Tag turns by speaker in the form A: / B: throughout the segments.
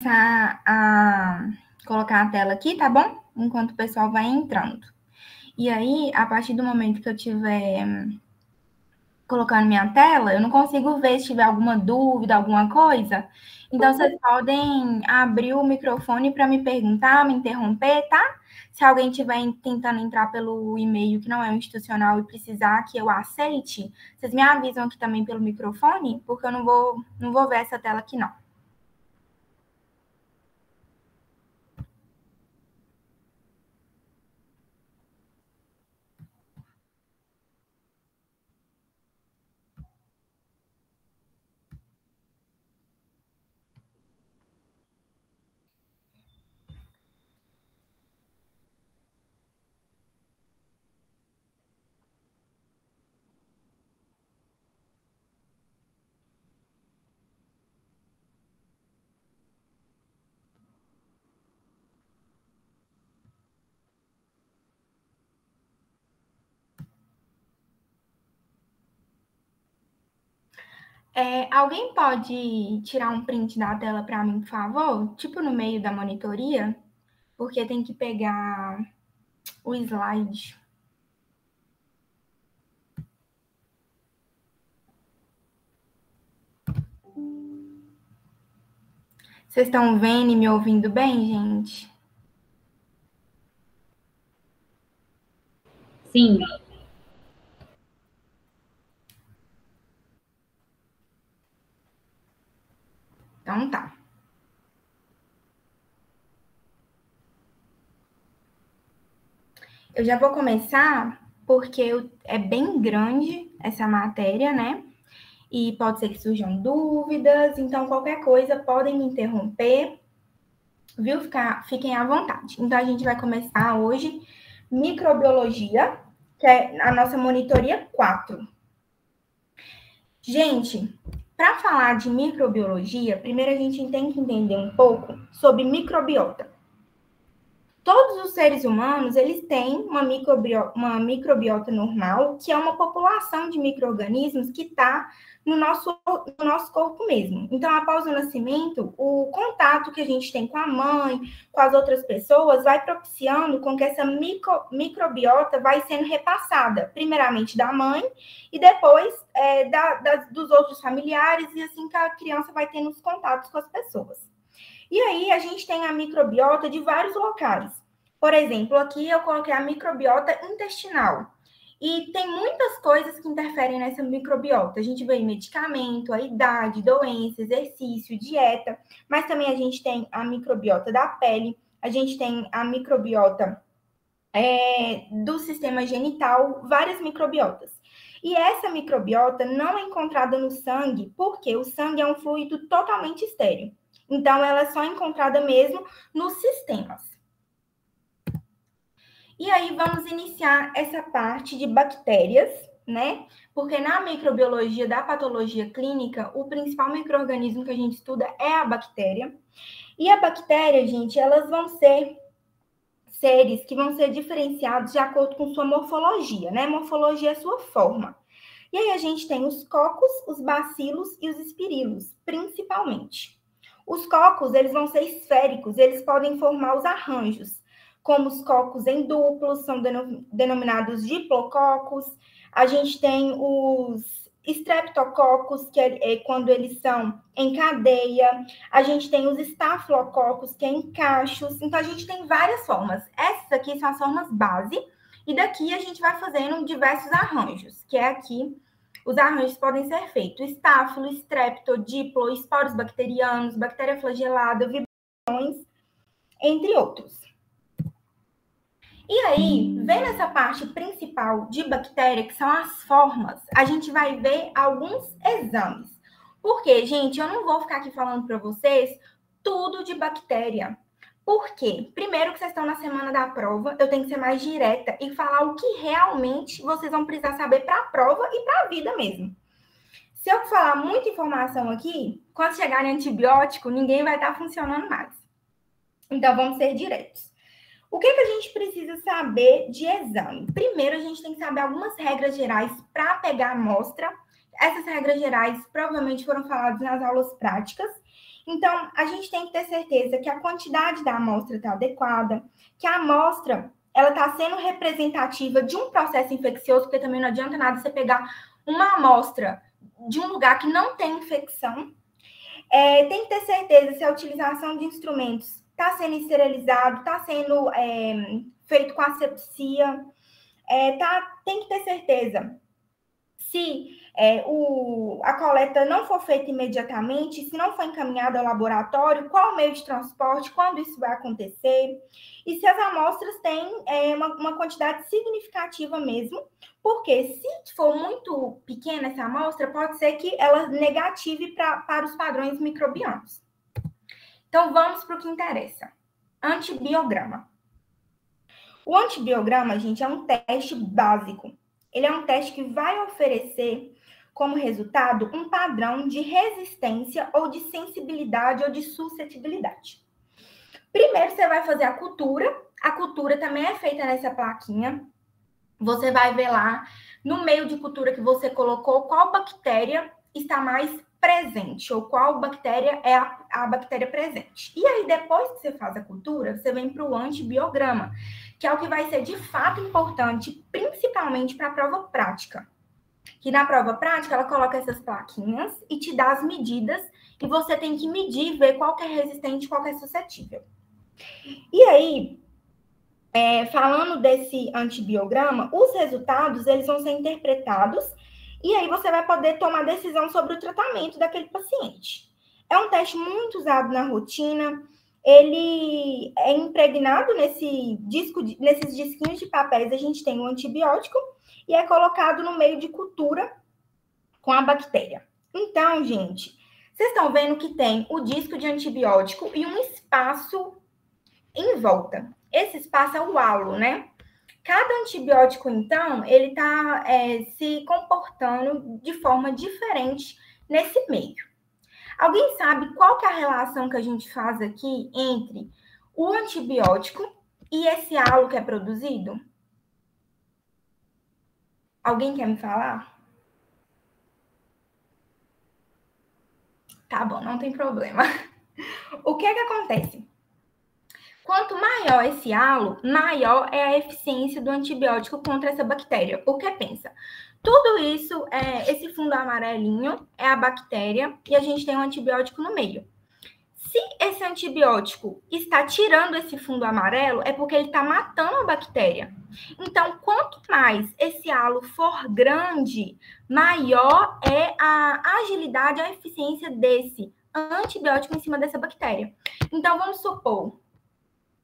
A: começar a colocar a tela aqui, tá bom? Enquanto o pessoal vai entrando. E aí, a partir do momento que eu tiver colocando minha tela, eu não consigo ver se tiver alguma dúvida, alguma coisa. Então, vocês podem abrir o microfone para me perguntar, me interromper, tá? Se alguém estiver tentando entrar pelo e-mail que não é institucional e precisar que eu aceite, vocês me avisam aqui também pelo microfone, porque eu não vou ver essa tela aqui, não. Alguém pode tirar um print da tela para mim, por favor? Tipo no meio da monitoria, porque tem que pegar o slide. Vocês estão vendo e me ouvindo bem, gente?
B: Sim.
A: Então tá. Eu já vou começar porque é bem grande essa matéria, né? E pode ser que surjam dúvidas, então qualquer coisa podem me interromper, viu? Fiquem à vontade. Então a gente vai começar hoje microbiologia, que é a nossa monitoria 4. Gente, para falar de microbiologia, primeiro a gente tem que entender um pouco sobre microbiota. Todos os seres humanos, eles têm uma microbiota normal, que é uma população de micro-organismos que está no nosso corpo mesmo. Então, após o nascimento, o contato que a gente tem com a mãe, com as outras pessoas, vai propiciando com que essa microbiota vai sendo repassada, primeiramente da mãe, e depois dos outros familiares, e assim que a criança vai tendo os contatos com as pessoas. E aí a gente tem a microbiota de vários locais. Por exemplo, aqui eu coloquei a microbiota intestinal. E tem muitas coisas que interferem nessa microbiota. A gente vê medicamento, a idade, doença, exercício, dieta, mas também a gente tem a microbiota da pele, a gente tem a microbiota do sistema genital, várias microbiotas. E essa microbiota não é encontrada no sangue, porque o sangue é um fluido totalmente estéril. Então, ela é só encontrada mesmo nos sistemas. E aí, vamos iniciar essa parte de bactérias, né? Porque na microbiologia da patologia clínica, o principal micro-organismo que a gente estuda é a bactéria. E a bactéria, gente, elas vão ser seres que vão ser diferenciados de acordo com sua morfologia, né? Morfologia é sua forma. E aí a gente tem os cocos, os bacilos e os espirilos, principalmente. Os cocos, eles vão ser esféricos, eles podem formar os arranjos, como os cocos em duplos, são denominados diplococos. A gente tem os streptococos, que é quando eles são em cadeia. A gente tem os estafilococos, que é em cachos. Então, a gente tem várias formas. Essas aqui são as formas base, e daqui a gente vai fazendo diversos arranjos, que é aqui. Os arranjos podem ser feitos estáfilo, strepto, diplo, esporos bacterianos, bactéria flagelada, vibrações, entre outros. E aí, vendo essa parte principal de bactéria, que são as formas, a gente vai ver alguns exames. Porque, gente, eu não vou ficar aqui falando para vocês tudo de bactéria. Por quê? Primeiro que vocês estão na semana da prova, eu tenho que ser mais direta e falar o que realmente vocês vão precisar saber para a prova e para a vida mesmo. Se eu falar muita informação aqui, quando chegar em antibiótico, ninguém vai estar funcionando mais. Então, vamos ser diretos. O que a gente precisa saber de exame? Primeiro, a gente tem que saber algumas regras gerais para pegar a amostra. Essas regras gerais provavelmente foram faladas nas aulas práticas. Então, a gente tem que ter certeza que a quantidade da amostra está adequada, que a amostra ela está sendo representativa de um processo infeccioso, porque também não adianta nada você pegar uma amostra de um lugar que não tem infecção. Tem que ter certeza se a utilização de instrumentos está sendo esterilizado, está sendo feito com asepsia. Tem que ter certeza se a coleta não for feita imediatamente, se não for encaminhada ao laboratório, qual o meio de transporte, quando isso vai acontecer, e se as amostras têm uma quantidade significativa mesmo, porque se for muito pequena essa amostra, pode ser que ela negative para os padrões microbianos. Então, vamos para o que interessa. Antibiograma. O antibiograma, gente, é um teste básico. Ele é um teste que vai oferecer como resultado um padrão de resistência ou de sensibilidade ou de suscetibilidade. Primeiro, você vai fazer a cultura. A cultura também é feita nessa plaquinha. Você vai ver lá, no meio de cultura que você colocou, qual bactéria está mais presente, ou qual bactéria é a bactéria presente. E aí, depois que você faz a cultura, você vem para o antibiograma, que é o que vai ser de fato importante, principalmente para a prova prática. Que na prova prática, ela coloca essas plaquinhas e te dá as medidas, e você tem que medir e ver qual que é resistente e qual que é suscetível. E aí, falando desse antibiograma, os resultados eles vão ser interpretados e aí você vai poder tomar decisão sobre o tratamento daquele paciente. É um teste muito usado na rotina, ele é impregnado nesses disquinhos de papéis, a gente tem o antibiótico e é colocado no meio de cultura com a bactéria. Então, gente, vocês estão vendo que tem o disco de antibiótico e um espaço em volta. Esse espaço é o halo, né? Cada antibiótico, então, ele está se comportando de forma diferente nesse meio. Alguém sabe qual que é a relação que a gente faz aqui entre o antibiótico e esse halo que é produzido? Alguém quer me falar? Tá bom, não tem problema. O que acontece? Quanto maior esse halo, maior é a eficiência do antibiótico contra essa bactéria. Porque pensa, tudo isso, esse fundo amarelinho é a bactéria e a gente tem um antibiótico no meio. Se esse antibiótico está tirando esse fundo amarelo, é porque ele está matando a bactéria. Então, quanto mais esse halo for grande, maior é a agilidade, a eficiência desse antibiótico em cima dessa bactéria. Então, vamos supor,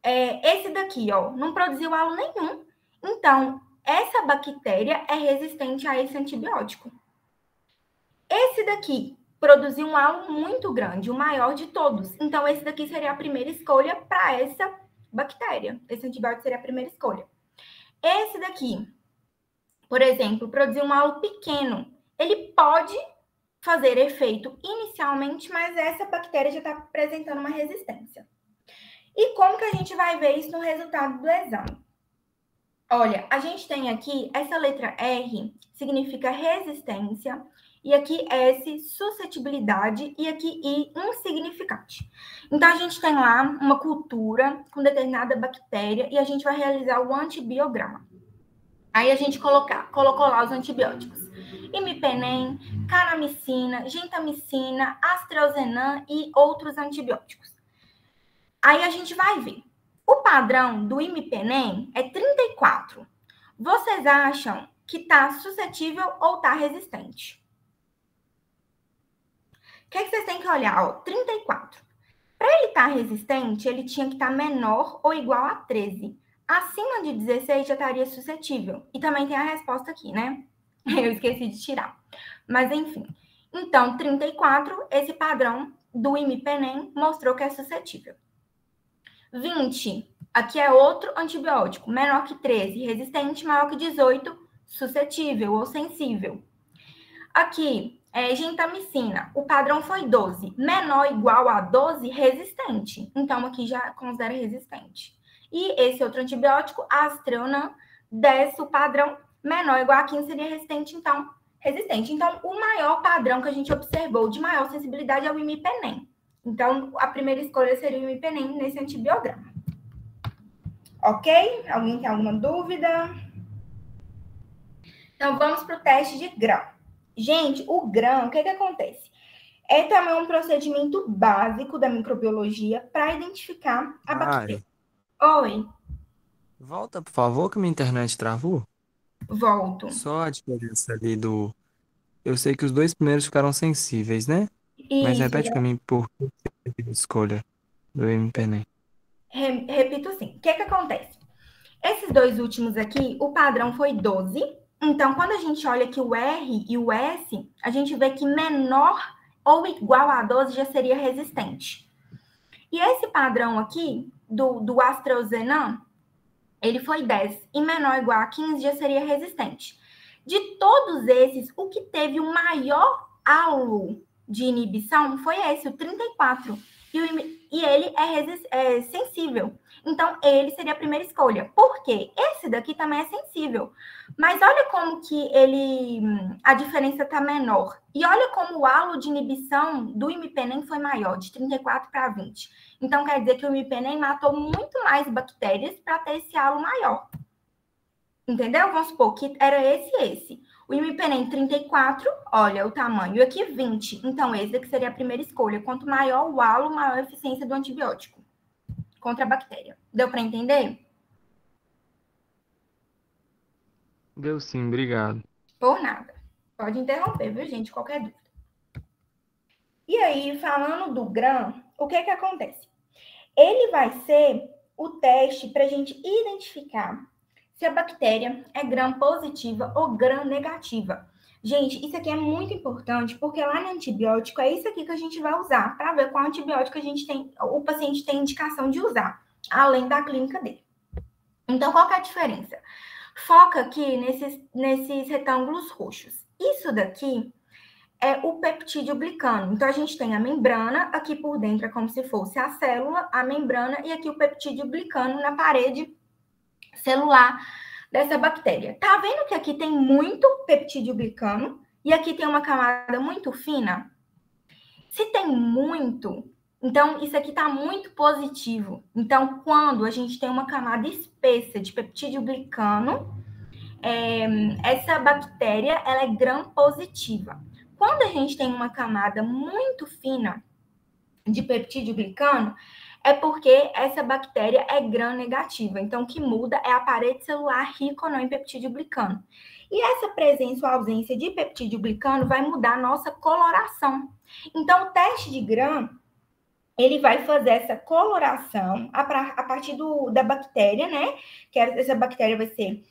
A: esse daqui, ó, não produziu halo nenhum. Então, essa bactéria é resistente a esse antibiótico. Esse daqui produziu um halo muito grande, o maior de todos. Então, esse daqui seria a primeira escolha para essa bactéria. Esse antibiótico seria a primeira escolha. Esse daqui, por exemplo, produziu um halo pequeno. Ele pode fazer efeito inicialmente, mas essa bactéria já está apresentando uma resistência. E como que a gente vai ver isso no resultado do exame? Olha, a gente tem aqui, essa letra R significa resistência, e aqui S, suscetibilidade, e aqui I, insignificante. Então, a gente tem lá uma cultura com determinada bactéria, e a gente vai realizar o antibiograma. Aí a gente colocou lá os antibióticos. Imipenem, kanamicina, gentamicina, astrauzenan e outros antibióticos. Aí a gente vai ver. O padrão do imipenem é 34. Vocês acham que está suscetível ou está resistente? O que vocês têm que olhar? Ó, 34. Para ele estar resistente, ele tinha que estar menor ou igual a 13. Acima de 16 já estaria suscetível. E também tem a resposta aqui, né? Eu esqueci de tirar. Mas, enfim. Então, 34, esse padrão do imipenem mostrou que é suscetível. 20, aqui é outro antibiótico, menor que 13, resistente, maior que 18, suscetível ou sensível. Aqui, gentamicina, o padrão foi 12, menor ou igual a 12, resistente. Então, aqui já considera resistente. E esse outro antibiótico, astrauzenan, desce o padrão, menor ou igual a 15, seria resistente, então, resistente. Então, o maior padrão que a gente observou de maior sensibilidade é o imipenem. Então, a primeira escolha seria o imipenem nesse antibiograma. Ok? Alguém tem alguma dúvida? Então, vamos para o teste de grão. Gente, o grão, o que acontece? É também um procedimento básico da microbiologia para identificar a bactéria.
B: Mari,
A: Oi,
B: volta, por favor, que minha internet travou.
A: volto.
B: Só a diferença ali do. Eu sei que os dois primeiros ficaram sensíveis, né? Mas
A: Isso,
B: repete pra mim por que você teve a escolha do MPNEM.
A: repito sim. O que acontece? Esses dois últimos aqui, o padrão foi 12. Então, quando a gente olha aqui o R e o S, a gente vê que menor ou igual a 12 já seria resistente. E esse padrão aqui, do AstraZeneca, ele foi 10. E menor ou igual a 15 já seria resistente. De todos esses, o que teve o maior halo de inibição foi esse, o 34. E ele é sensível. Então, ele seria a primeira escolha. Por quê? Esse daqui também é sensível. Mas olha como que a diferença está menor. E olha como o halo de inibição do imipenem foi maior, de 34 para 20. Então, quer dizer que o imipenem matou muito mais bactérias para ter esse halo maior. Entendeu? Vamos supor que era esse. O imipenem 34, olha o tamanho. E aqui 20. Então, esse daqui seria a primeira escolha. Quanto maior o halo, maior a eficiência do antibiótico contra a bactéria. Deu para entender?
B: Deu sim, obrigado.
A: Por nada. Pode interromper, viu, gente? Qualquer dúvida. E aí, falando do grão, o que acontece? Ele vai ser o teste para a gente identificar se a bactéria é gram positiva ou gram negativa. Gente, isso aqui é muito importante porque lá no antibiótico é isso aqui que a gente vai usar para ver qual antibiótico o paciente tem indicação de usar, além da clínica dele. Então, qual que é a diferença? Foca aqui nesses retângulos roxos. Isso daqui é o peptídeo glicano. Então, a gente tem a membrana, aqui por dentro é como se fosse a célula, a membrana, e aqui o peptídeo glicano na parede celular dessa bactéria. Tá vendo que aqui tem muito peptídeo glicano e aqui tem uma camada muito fina? Se tem muito, então isso aqui está muito positivo. Então, quando a gente tem uma camada espessa de peptídeo glicano, essa bactéria ela é gram positiva. Quando a gente tem uma camada muito fina de peptídeo glicano, é porque essa bactéria é gram negativa. Então, o que muda é a parede celular rica ou não em peptídeo glicano. E essa presença ou ausência de peptídeo glicano vai mudar a nossa coloração. Então, o teste de gram, ele vai fazer essa coloração a partir da bactéria, né? Que essa bactéria vai ser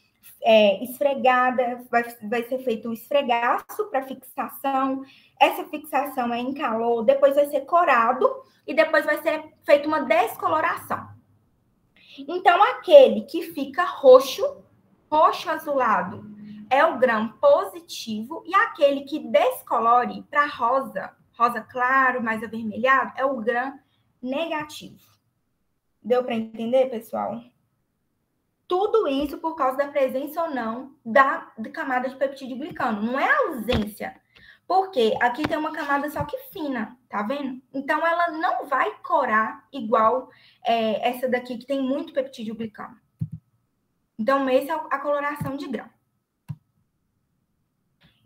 A: esfregada, vai ser feito um esfregaço para fixação. Essa fixação é em calor, depois vai ser corado e depois vai ser feita uma descoloração. Então, aquele que fica roxo azulado, é o gram positivo, e aquele que descolore para rosa claro, mais avermelhado, é o gram negativo. Deu para entender, pessoal? Tudo isso por causa da presença ou não da camada de peptídeo glicano. Não é a ausência. Porque aqui tem uma camada só que fina, tá vendo? Então, ela não vai corar igual essa daqui, que tem muito peptídeo glicano. Então, essa é a coloração de grão.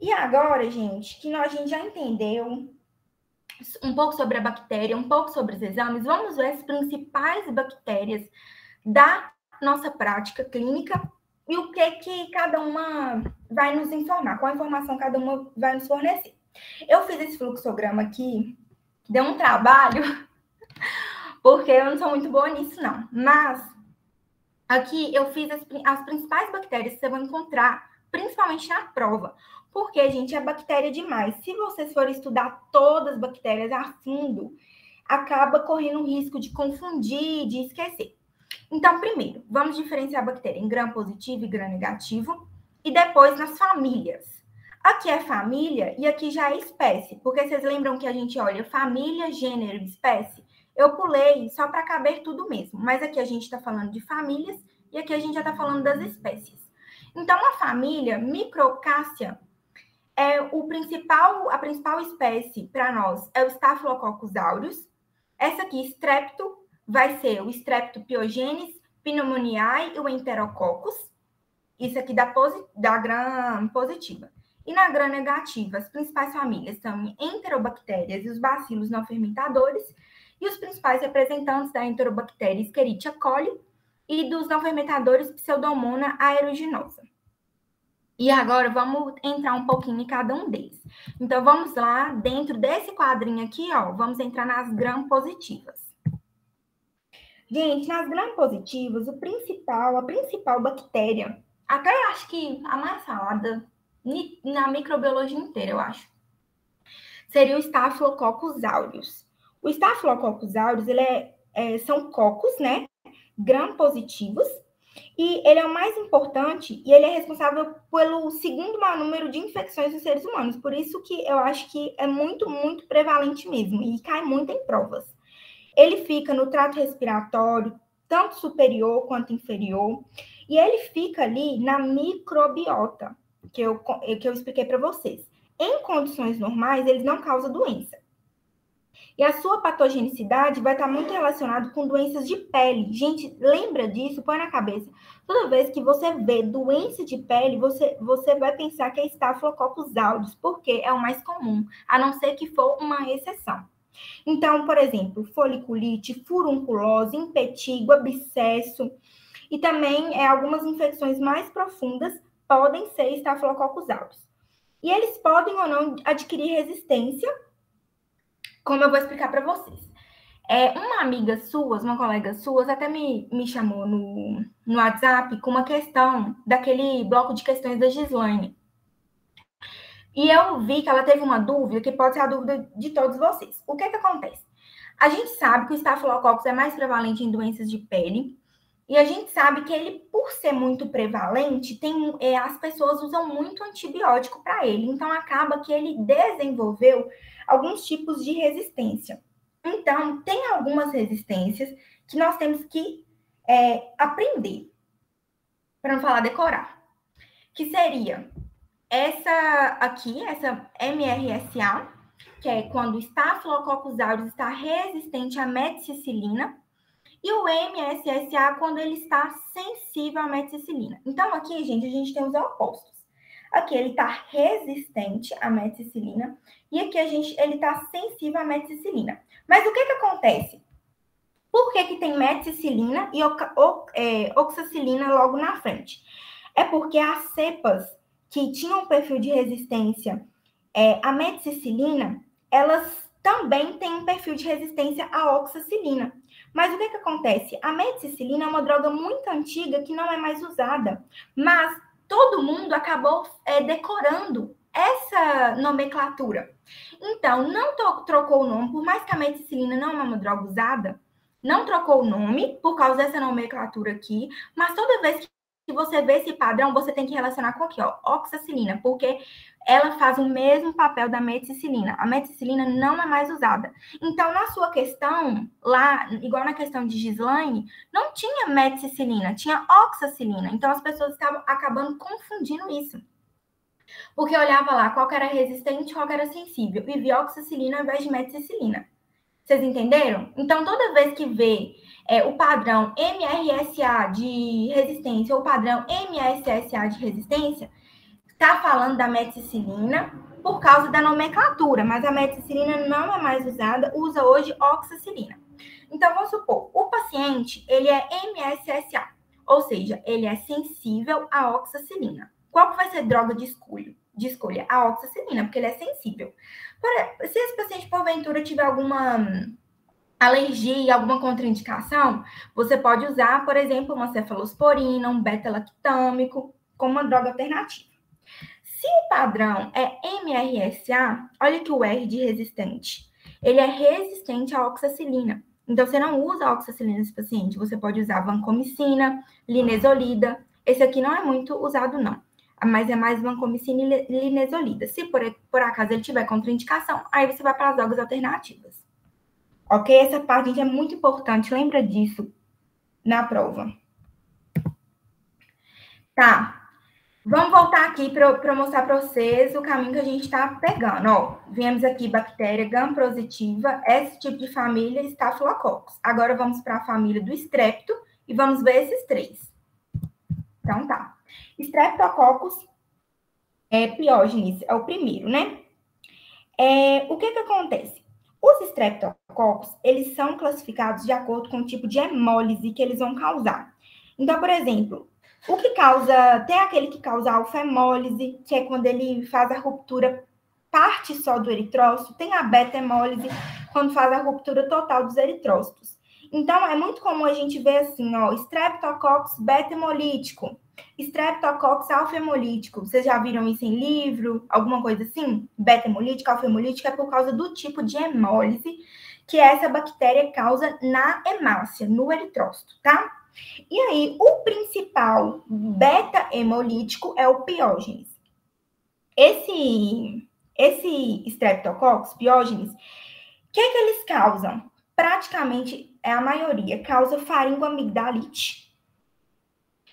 A: E agora, gente, que a gente já entendeu um pouco sobre a bactéria, um pouco sobre os exames, vamos ver as principais bactérias da nossa prática clínica e o que cada uma vai nos informar, qual informação cada uma vai nos fornecer. Eu fiz esse fluxograma aqui, deu um trabalho, porque eu não sou muito boa nisso, não. Mas aqui eu fiz as principais bactérias que você vai encontrar, principalmente na prova. Porque, gente, é bactéria demais. Se vocês forem estudar todas as bactérias a fundo, acaba correndo o risco de confundir, de esquecer. Então, primeiro, vamos diferenciar a bactéria em gram positivo e gram negativo, e depois nas famílias. Aqui é família e aqui já é espécie, porque vocês lembram que a gente olha família, gênero e espécie? Eu pulei só para caber tudo mesmo, mas aqui a gente está falando de famílias e aqui a gente já está falando das espécies. Então, a família Microcassia é a principal espécie para nós é o Staphylococcus aureus. Essa aqui, strepto, vai ser o Streptopiogenes pneumoniae e o Enterococcus. Isso aqui da gram positiva. E na gram negativa, as principais famílias são enterobactérias e os bacilos não fermentadores. E os principais representantes da enterobactéria Escherichia coli e dos não fermentadores Pseudomonas aeruginosa. E agora vamos entrar um pouquinho em cada um deles. Então vamos lá, dentro desse quadrinho aqui, ó, vamos entrar nas gram positivas. Gente, nas gram positivas, a principal bactéria, até acho que a mais falada na microbiologia inteira, eu acho, seria o Staphylococcus aureus. O Staphylococcus aureus, são cocos, né, gram positivos, e ele é o mais importante e ele é responsável pelo segundo maior número de infecções nos seres humanos. Por isso que eu acho que é muito, muito prevalente mesmo e cai muito em provas. Ele fica no trato respiratório, tanto superior quanto inferior, e ele fica ali na microbiota, que eu expliquei para vocês. Em condições normais, ele não causa doença. E a sua patogenicidade vai estar muito relacionada com doenças de pele. Gente, lembra disso? Põe na cabeça. Toda vez que você vê doença de pele, você vai pensar que é Staphylococcus aureus, porque é o mais comum, a não ser que for uma exceção. Então, por exemplo, foliculite, furunculose, impetigo, abscesso e também algumas infecções mais profundas podem ser Staphylococcus aureus. E eles podem ou não adquirir resistência, como eu vou explicar para vocês. Uma amiga sua, uma colega sua, até me chamou no WhatsApp com uma questão daquele bloco de questões da Gislaine. E eu vi que ela teve uma dúvida, que pode ser a dúvida de todos vocês. O que acontece? A gente sabe que o Staphylococcus é mais prevalente em doenças de pele, e a gente sabe que ele, por ser muito prevalente, as pessoas usam muito antibiótico para ele. Então, acaba que ele desenvolveu alguns tipos de resistência. Então, tem algumas resistências que nós temos que aprender, para não falar decorar. Que seria essa aqui, essa MRSA, que é quando o Staphylococcus aureus está resistente à meticilina, e o MSSA quando ele está sensível à meticilina. Então, aqui, gente, a gente tem os opostos. Aqui ele está resistente à meticilina e aqui ele está sensível à meticilina. Mas o que acontece? Por que tem meticilina e oxacilina logo na frente? É porque as cepas que tinham um perfil de resistência à meticilina, elas também têm um perfil de resistência à oxacilina. Mas o que acontece? A meticilina é uma droga muito antiga que não é mais usada, mas todo mundo acabou decorando essa nomenclatura. Então, não trocou o nome, por mais que a meticilina não é uma droga usada, não trocou o nome por causa dessa nomenclatura aqui, mas toda vez que você vê esse padrão, você tem que relacionar com aqui, ó, oxacilina, porque ela faz o mesmo papel da meticilina. A meticilina não é mais usada. Então, na sua questão, lá, igual na questão de Gislaine, não tinha meticilina, tinha oxacilina. Então, as pessoas estavam acabando confundindo isso. Porque olhava lá qual que era resistente e qual que era sensível, e via oxacilina ao invés de meticilina. Vocês entenderam? Então, toda vez que vê o padrão MRSA de resistência ou o padrão MSSA de resistência, está falando da meticilina por causa da nomenclatura, mas a meticilina não é mais usada, usa hoje oxacilina. Então, vamos supor, o paciente, ele é MSSA, ou seja, ele é sensível à oxacilina. Qual que vai ser a droga de escolha? A oxacilina, porque ele é sensível. Se esse paciente, porventura, tiver alguma alergia, alguma contraindicação, você pode usar, por exemplo, uma cefalosporina, um beta-lactâmico, como uma droga alternativa. Se o padrão é MRSA, olha que o R de resistente. Ele é resistente à oxacilina. Então, você não usa a oxacilina nesse paciente. Você pode usar vancomicina, linezolida. Esse aqui não é muito usado, não. Mas é mais vancomicina e linezolida. Se por acaso ele tiver contraindicação, aí você vai para as drogas alternativas. Ok? Essa parte, gente, é muito importante. Lembra disso na prova. Tá. Vamos voltar aqui para mostrar para vocês o caminho que a gente está pegando. Ó, viemos aqui bactéria gram-positiva, esse tipo de família, Staphylococcus. Agora vamos para a família do estrepto e vamos ver esses três. Então tá. Streptococcus piógenes é o primeiro, né? O que acontece? Os streptococcus, eles são classificados de acordo com o tipo de hemólise que eles vão causar. Então, por exemplo, o que causa, tem aquele que causa alfa-hemólise, que é quando ele faz a ruptura parte só do eritrócito, tem a beta-hemólise, quando faz a ruptura total dos eritrócitos. Então, é muito comum a gente ver assim, ó, Streptococcus beta-hemolítico, Streptococcus alfa-hemolítico. Vocês já viram isso em livro? Alguma coisa assim? Beta-hemolítico, alfa-hemolítico é por causa do tipo de hemólise que essa bactéria causa na hemácia, no eritrócito, tá? E aí, o principal beta-hemolítico é o piógenes. Esse Streptococcus piógenes, o que eles causam? Praticamente, a maioria causa faringoamigdalite.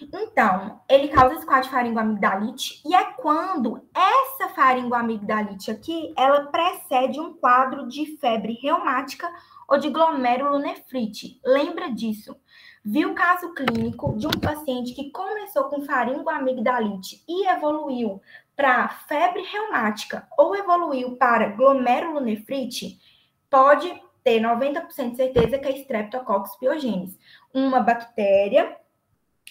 A: Então, ele causa esse quadro de faringoamigdalite, e é quando essa faringoamigdalite aqui, ela precede um quadro de febre reumática ou de glomerulonefrite. Lembra disso? Viu o caso clínico de um paciente que começou com faringoamigdalite e evoluiu para febre reumática ou evoluiu para glomerulonefrite? Pode ter 90% de certeza que é Streptococcus pyogenes, uma bactéria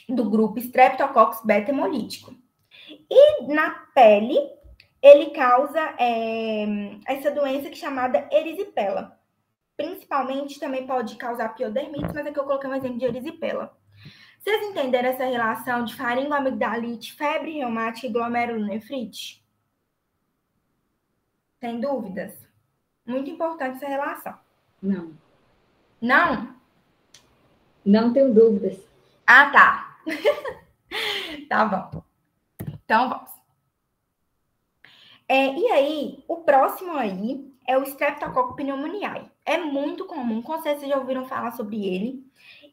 A: do grupo Streptococcus beta-hemolítico. E na pele, ele causa essa doença que é chamada erisipela. Principalmente também pode causar piodermite, mas aqui eu coloquei um exemplo de erisipela. Vocês entenderam essa relação de faringoamigdalite, febre reumática e glomerulonefrite? Tem dúvidas? Muito importante essa relação.
C: Não.
A: Não?
C: Não tenho dúvidas.
A: Ah, tá. Tá bom. Então, vamos. E aí, o próximo aí é o Streptococcus pneumoniae. É muito comum, com certeza vocês já ouviram falar sobre ele.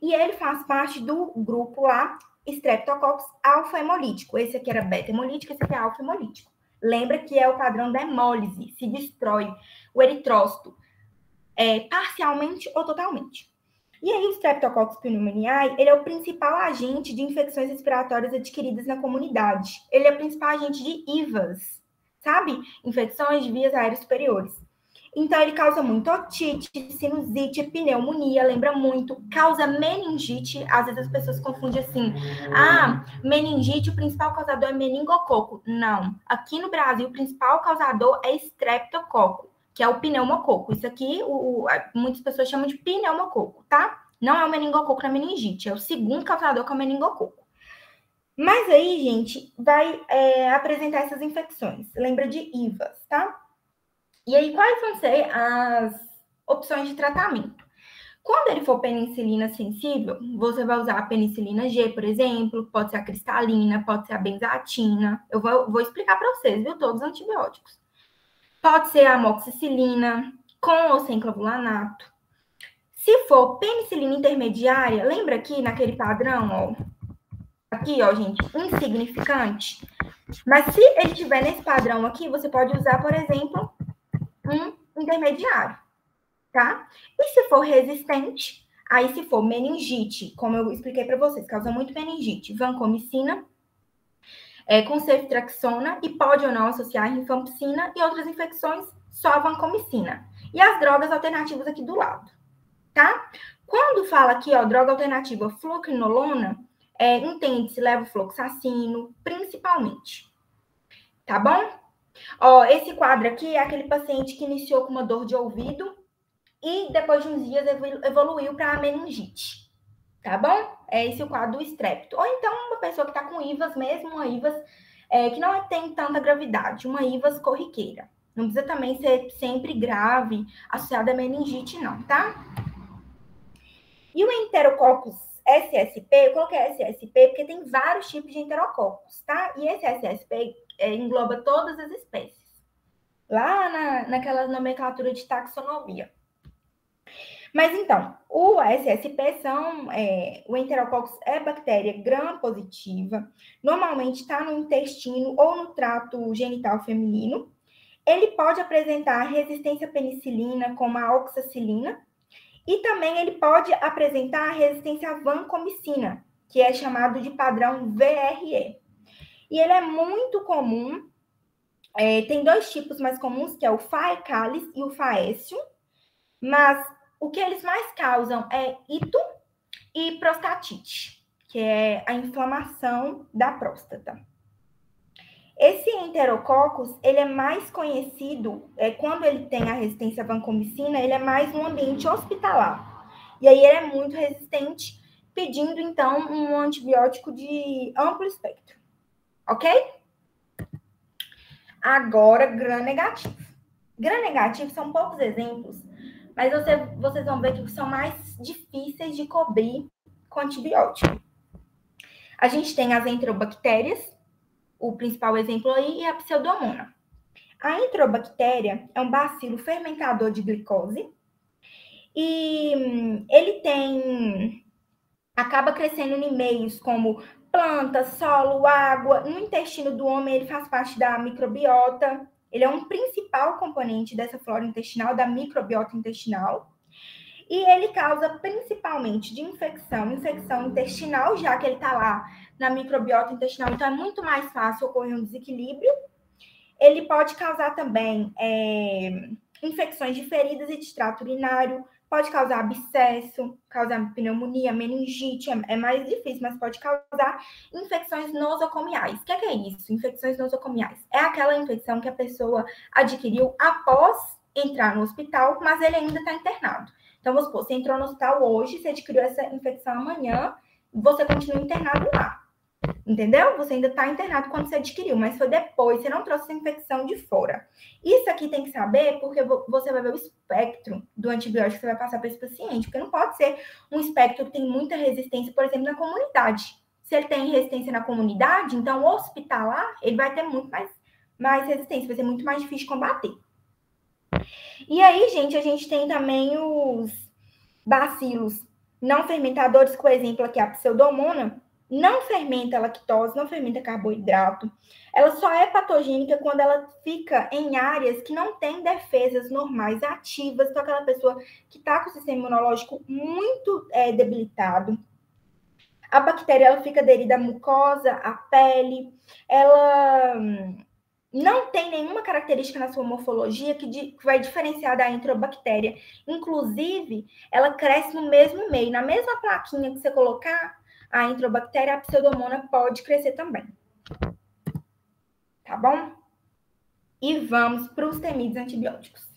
A: E ele faz parte do grupo lá, Streptococcus alfa-hemolítico. Esse aqui era beta-hemolítico, esse aqui é alfa-hemolítico. Lembra que é o padrão da hemólise, se destrói o eritrócito parcialmente ou totalmente. E aí, o Streptococcus pneumoniae, ele é o principal agente de infecções respiratórias adquiridas na comunidade. Ele é o principal agente de IVAs, sabe? Infecções de vias aéreas superiores. Então, ele causa muito otite, sinusite, pneumonia, lembra muito, causa meningite. Às vezes as pessoas confundem assim, meningite, o principal causador é meningococo. Não, aqui no Brasil, o principal causador é streptococo, que é o pneumococo. Isso aqui, muitas pessoas chamam de pneumococo, tá? Não é o meningococo na meningite, é o segundo causador que é o meningococo. Mas aí, gente, vai apresentar essas infecções. Lembra de IVAs, tá? E aí, quais vão ser as opções de tratamento? Quando ele for penicilina sensível, você vai usar a penicilina G, por exemplo, pode ser a cristalina, pode ser a benzatina. Eu vou explicar para vocês, viu? Todos os antibióticos. Pode ser a amoxicilina, com ou sem clavulanato. Se for penicilina intermediária, lembra aqui naquele padrão, ó? Aqui, ó, gente, insignificante. Mas se ele estiver nesse padrão aqui, você pode usar, por exemplo, um intermediário, tá? E se for resistente, aí se for meningite, como eu expliquei para vocês, causa muito meningite, vancomicina, com ceftriaxona, e pode ou não associar rifampicina e outras infecções, só vancomicina. E as drogas alternativas aqui do lado, tá? Quando fala aqui, ó, droga alternativa fluocinolona, entende-se levofloxacino, principalmente, tá bom? Ó, esse quadro aqui é aquele paciente que iniciou com uma dor de ouvido e depois de uns dias evoluiu para meningite, tá bom? É esse o quadro do estrepto. Ou então uma pessoa que está com IVAS mesmo, uma IVAS que não tem tanta gravidade, uma IVAS corriqueira. Não precisa também ser sempre grave, associada a meningite não, tá? E o Enterococcus SSP, eu coloquei SSP porque tem vários tipos de enterococos, tá? E esse SSP engloba todas as espécies, lá naquela nomenclatura de taxonomia. Mas então, o SSP o Enterococcus é bactéria gram-positiva, normalmente está no intestino ou no trato genital feminino. Ele pode apresentar resistência à penicilina, como a oxacilina, e também ele pode apresentar resistência à vancomicina, que é chamado de padrão VRE. E ele é muito comum, tem dois tipos mais comuns, que é o Faecalis e o Faécio, mas o que eles mais causam é ito e prostatite, que é a inflamação da próstata. Esse Enterococcus, ele é mais conhecido, quando ele tem a resistência à vancomicina, ele é mais no ambiente hospitalar. E aí ele é muito resistente, pedindo, então, um antibiótico de amplo espectro. Ok? Agora, gram-negativo. Gram-negativo são poucos exemplos, mas vocês vão ver que são mais difíceis de cobrir com antibiótico. A gente tem as enterobactérias, o principal exemplo aí é a Pseudomonas. A enterobactéria é um bacilo fermentador de glicose e ele acaba crescendo em meios como planta, solo, água. No intestino do homem, ele faz parte da microbiota. Ele é um principal componente dessa flora intestinal, da microbiota intestinal. E ele causa principalmente de infecção intestinal, já que ele está lá na microbiota intestinal, então é muito mais fácil ocorrer um desequilíbrio. Ele pode causar também infecções de feridas e de trato urinário, pode causar abscesso, causar pneumonia, meningite, é mais difícil, mas pode causar infecções nosocomiais. O que é isso? Infecções nosocomiais. É aquela infecção que a pessoa adquiriu após entrar no hospital, mas ele ainda está internado. Então, vamos supor, você entrou no hospital hoje, você adquiriu essa infecção amanhã, você continua internado lá. Entendeu? Você ainda está internado quando você adquiriu, mas foi depois, você não trouxe essa infecção de fora. Isso aqui tem que saber porque você vai ver o espectro do antibiótico que você vai passar para esse paciente, porque não pode ser um espectro que tem muita resistência, por exemplo, na comunidade. Se ele tem resistência na comunidade, então o hospitalar, ele vai ter muito mais resistência, vai ser muito mais difícil de combater. E aí, gente, a gente tem também os bacilos não fermentadores, por exemplo, aqui a Pseudomonas, não fermenta lactose, não fermenta carboidrato. Ela só é patogênica quando ela fica em áreas que não tem defesas normais ativas. Então, aquela pessoa que está com o sistema imunológico muito debilitado. A bactéria ela fica aderida à mucosa, à pele. Ela não tem nenhuma característica na sua morfologia que vai diferenciar da enterobactéria. Inclusive, ela cresce no mesmo meio. Na mesma plaquinha que você colocar a enterobactéria, a Pseudomonas pode crescer também. Tá bom? E vamos para os temidos antibióticos.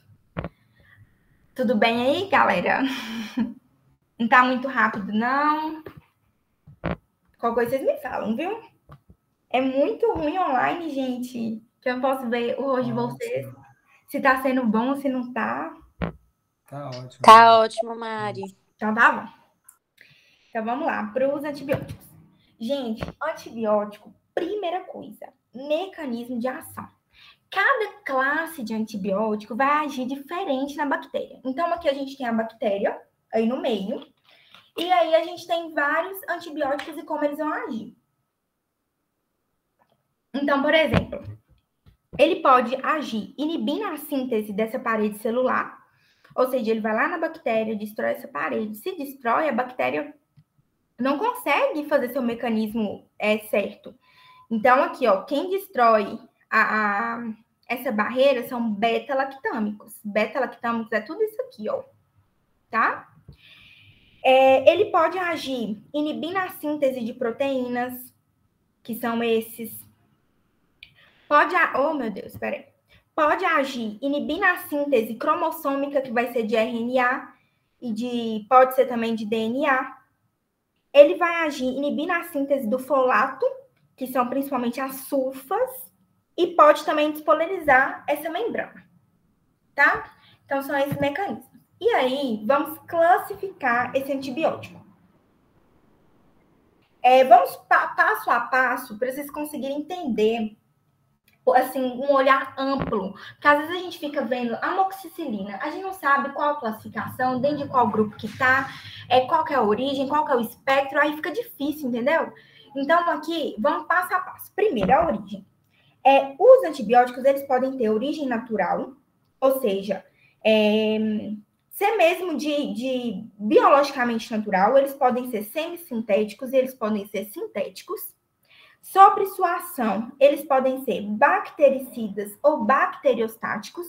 A: Tudo bem aí, galera? Não tá muito rápido, não? Qualquer coisa vocês me falam, viu? É muito ruim online, gente. Que eu não posso ver o rosto de vocês. Se tá sendo bom, se não tá.
B: Tá ótimo.
D: Tá ótimo, Mari.
A: Então tá bom. Então vamos lá, para os antibióticos. Gente, antibiótico, primeira coisa, mecanismo de ação. Cada classe de antibiótico vai agir diferente na bactéria. Então aqui a gente tem a bactéria aí no meio. E aí a gente tem vários antibióticos e como eles vão agir. Então, por exemplo, ele pode agir inibindo a síntese dessa parede celular, ou seja, ele vai lá na bactéria, destrói essa parede. Se destrói, a bactéria não consegue fazer seu mecanismo certo. Então, aqui, ó, quem destrói essa barreira são beta-lactâmicos. Beta-lactâmicos é tudo isso aqui, ó, tá? Ele pode agir inibindo a síntese de proteínas, que são esses. Oh, meu Deus, peraí. Pode agir inibindo a síntese cromossômica, que vai ser de RNA, e pode ser também de DNA. Ele vai agir inibindo a síntese do folato, que são principalmente as sulfas, e pode também despolarizar essa membrana, tá? Então, são esses mecanismos. E aí, vamos classificar esse antibiótico. Vamos passo a passo para vocês conseguirem entender assim, um olhar amplo, porque às vezes a gente fica vendo amoxicilina, a gente não sabe qual a classificação, dentro de qual grupo que tá, qual que é a origem, qual que é o espectro, aí fica difícil, entendeu? Então, aqui, vamos passo a passo. Primeiro, a origem. Os antibióticos, eles podem ter origem natural, ou seja, ser mesmo de biologicamente natural, eles podem ser semissintéticos e eles podem ser sintéticos. Sobre sua ação, eles podem ser bactericidas ou bacteriostáticos.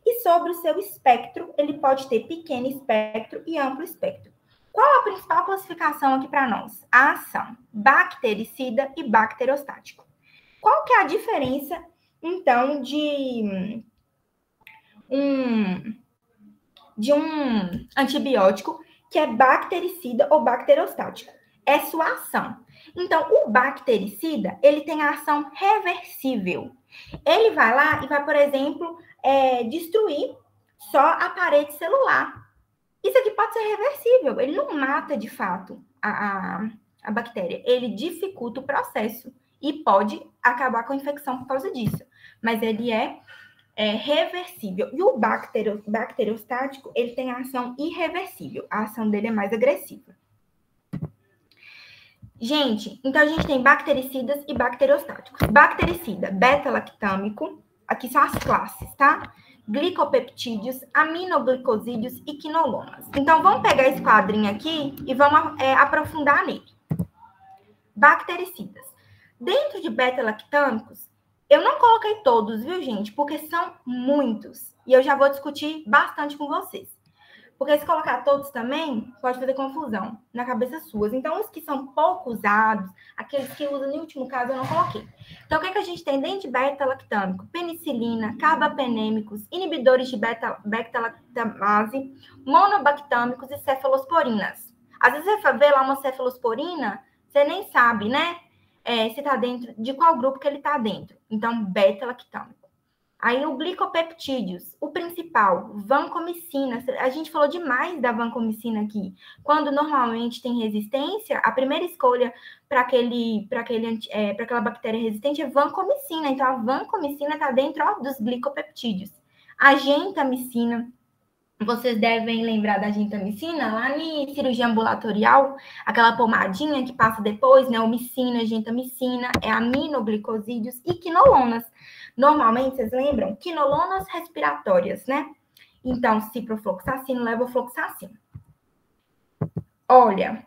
A: E sobre o seu espectro, ele pode ter pequeno espectro e amplo espectro. Qual a principal classificação aqui para nós? A ação, bactericida e bacteriostático. Qual que é a diferença, então, de um antibiótico que é bactericida ou bacteriostático? É sua ação. Então, o bactericida, ele tem a ação reversível. Ele vai lá e vai, por exemplo, destruir só a parede celular. Isso aqui pode ser reversível. Ele não mata, de fato, a bactéria. Ele dificulta o processo e pode acabar com a infecção por causa disso. Mas ele é reversível. E o bacteriostático, ele tem a ação irreversível. A ação dele é mais agressiva. Gente, então a gente tem bactericidas e bacteriostáticos. Bactericida, beta-lactâmico, aqui são as classes, tá? Glicopeptídeos, aminoglicosídeos e quinolonas. Então, vamos pegar esse quadrinho aqui e vamos aprofundar nele. Bactericidas. Dentro de beta-lactâmicos, eu não coloquei todos, viu, gente? Porque são muitos. E eu já vou discutir bastante com vocês. Porque se colocar todos também, pode fazer confusão na cabeça suas. Então, os que são pouco usados, aqueles que usam, no último caso, eu não coloquei. Então, o que a gente tem dentro de beta-lactâmico? Penicilina, carbapenêmicos, inibidores de beta-lactamase, monobactâmicos e cefalosporinas. Às vezes você vê lá uma cefalosporina, você nem sabe, né? Se tá dentro, de qual grupo que ele tá dentro. Então, beta-lactâmico. Aí o glicopeptídeos, o principal, vancomicina. A gente falou demais da vancomicina aqui. Quando normalmente tem resistência, a primeira escolha para aquela bactéria resistente é vancomicina. Então, a vancomicina está dentro dos glicopeptídeos. A gentamicina, vocês devem lembrar da gentamicina lá em cirurgia ambulatorial, aquela pomadinha que passa depois, né? Homicina, gentamicina, aminoglicosídeos e quinolonas. Normalmente, vocês lembram? Quinolonas respiratórias, né? Então, ciprofloxacino, levofloxacino. Olha,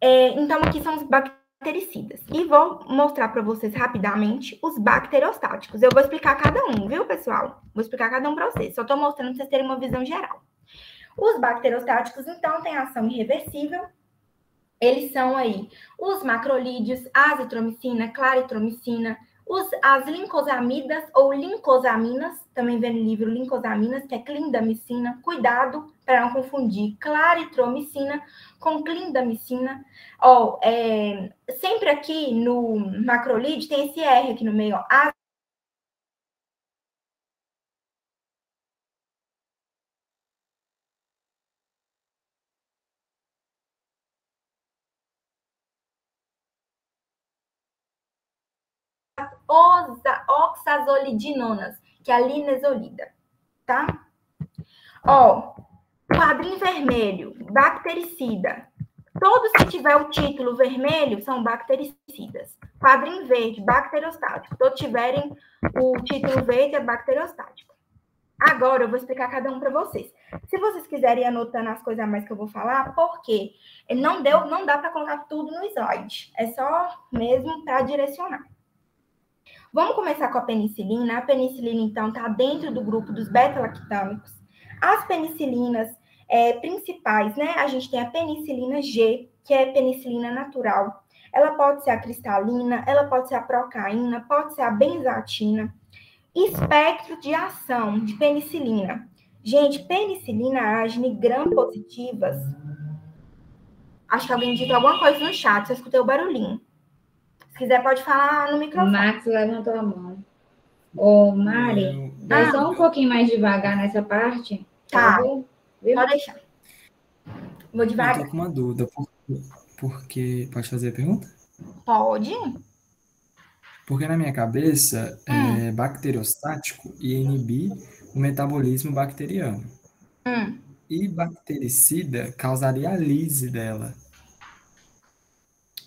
A: então aqui são os bactericidas. E vou mostrar para vocês rapidamente os bacteriostáticos. Eu vou explicar cada um, viu, pessoal? Vou explicar cada um para vocês. Só estou mostrando para vocês terem uma visão geral. Os bacteriostáticos, então, têm ação irreversível. Eles são aí os macrolídeos, azitromicina, claritromicina, as lincosamidas ou lincosaminas, também vem no livro lincosaminas, que é clindamicina. Cuidado para não confundir claritromicina com clindamicina. Sempre aqui no macrolide tem esse R aqui no meio, ó. Oxazolidinonas, que é a linezolida, tá? Quadrinho vermelho, bactericida. Todos que tiver o título vermelho são bactericidas. Quadrinho verde, bacteriostático. Todos tiverem o título verde, é bacteriostático. Agora eu vou explicar cada um para vocês. Se vocês quiserem ir anotando as coisas a mais que eu vou falar, porque não dá para colocar tudo no slide. É só mesmo para direcionar. Vamos começar com a penicilina. A penicilina, então, está dentro do grupo dos beta-lactâmicos. As penicilinas principais, né? A gente tem a penicilina G, que é penicilina natural. Ela pode ser a cristalina, ela pode ser a procaína, pode ser a benzatina. Espectro de ação de penicilina. Gente, penicilina age em gram-positivas. Acho que alguém digitou alguma coisa no chat, só escutei o barulhinho. Se quiser, pode falar no microfone.
C: Max levantou a mão. Ô, Mari, vai só um pouquinho mais devagar nessa parte.
A: Tá,
C: viu?
A: Pode deixar. Vou devagar.
B: Eu tô com uma dúvida, porque... Pode fazer a pergunta?
A: Pode.
B: Porque na minha cabeça
A: Hum,
B: é bacteriostático e inibir o metabolismo bacteriano.
A: hum,
B: E bactericida causaria a lise dela.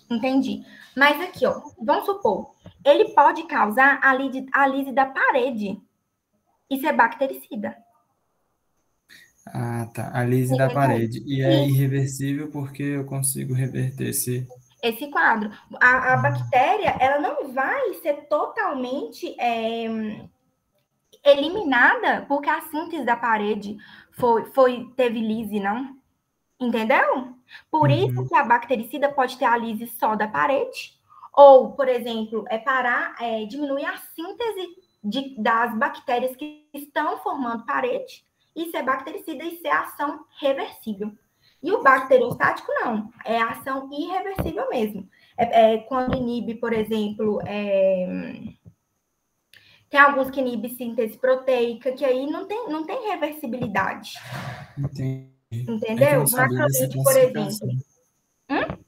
A: entendi. Mas aqui, ó, vamos supor, ele pode causar a lise da parede. Isso é bactericida.
B: Ah, tá. A lise da
A: Entendeu?
B: parede. E é
A: E
B: irreversível porque eu consigo reverter
A: esse quadro. A bactéria, ela não vai ser totalmente eliminada porque a síntese da parede teve lise, não? Entendeu? Por isso
B: Uhum.
A: que a bactericida pode ter a lise só da parede, ou, por exemplo, diminuir a síntese das bactérias que estão formando parede, isso é bactericida e isso é ação reversível. E o bacteriostático não, é ação irreversível mesmo. Quando inibe, por exemplo, tem alguns que inibem síntese proteica, que aí não tem reversibilidade.
B: Entendi. É que eu
A: Entendeu?
B: não
A: O
B: sabia dessa
A: macrolide, por exemplo.
B: classificação.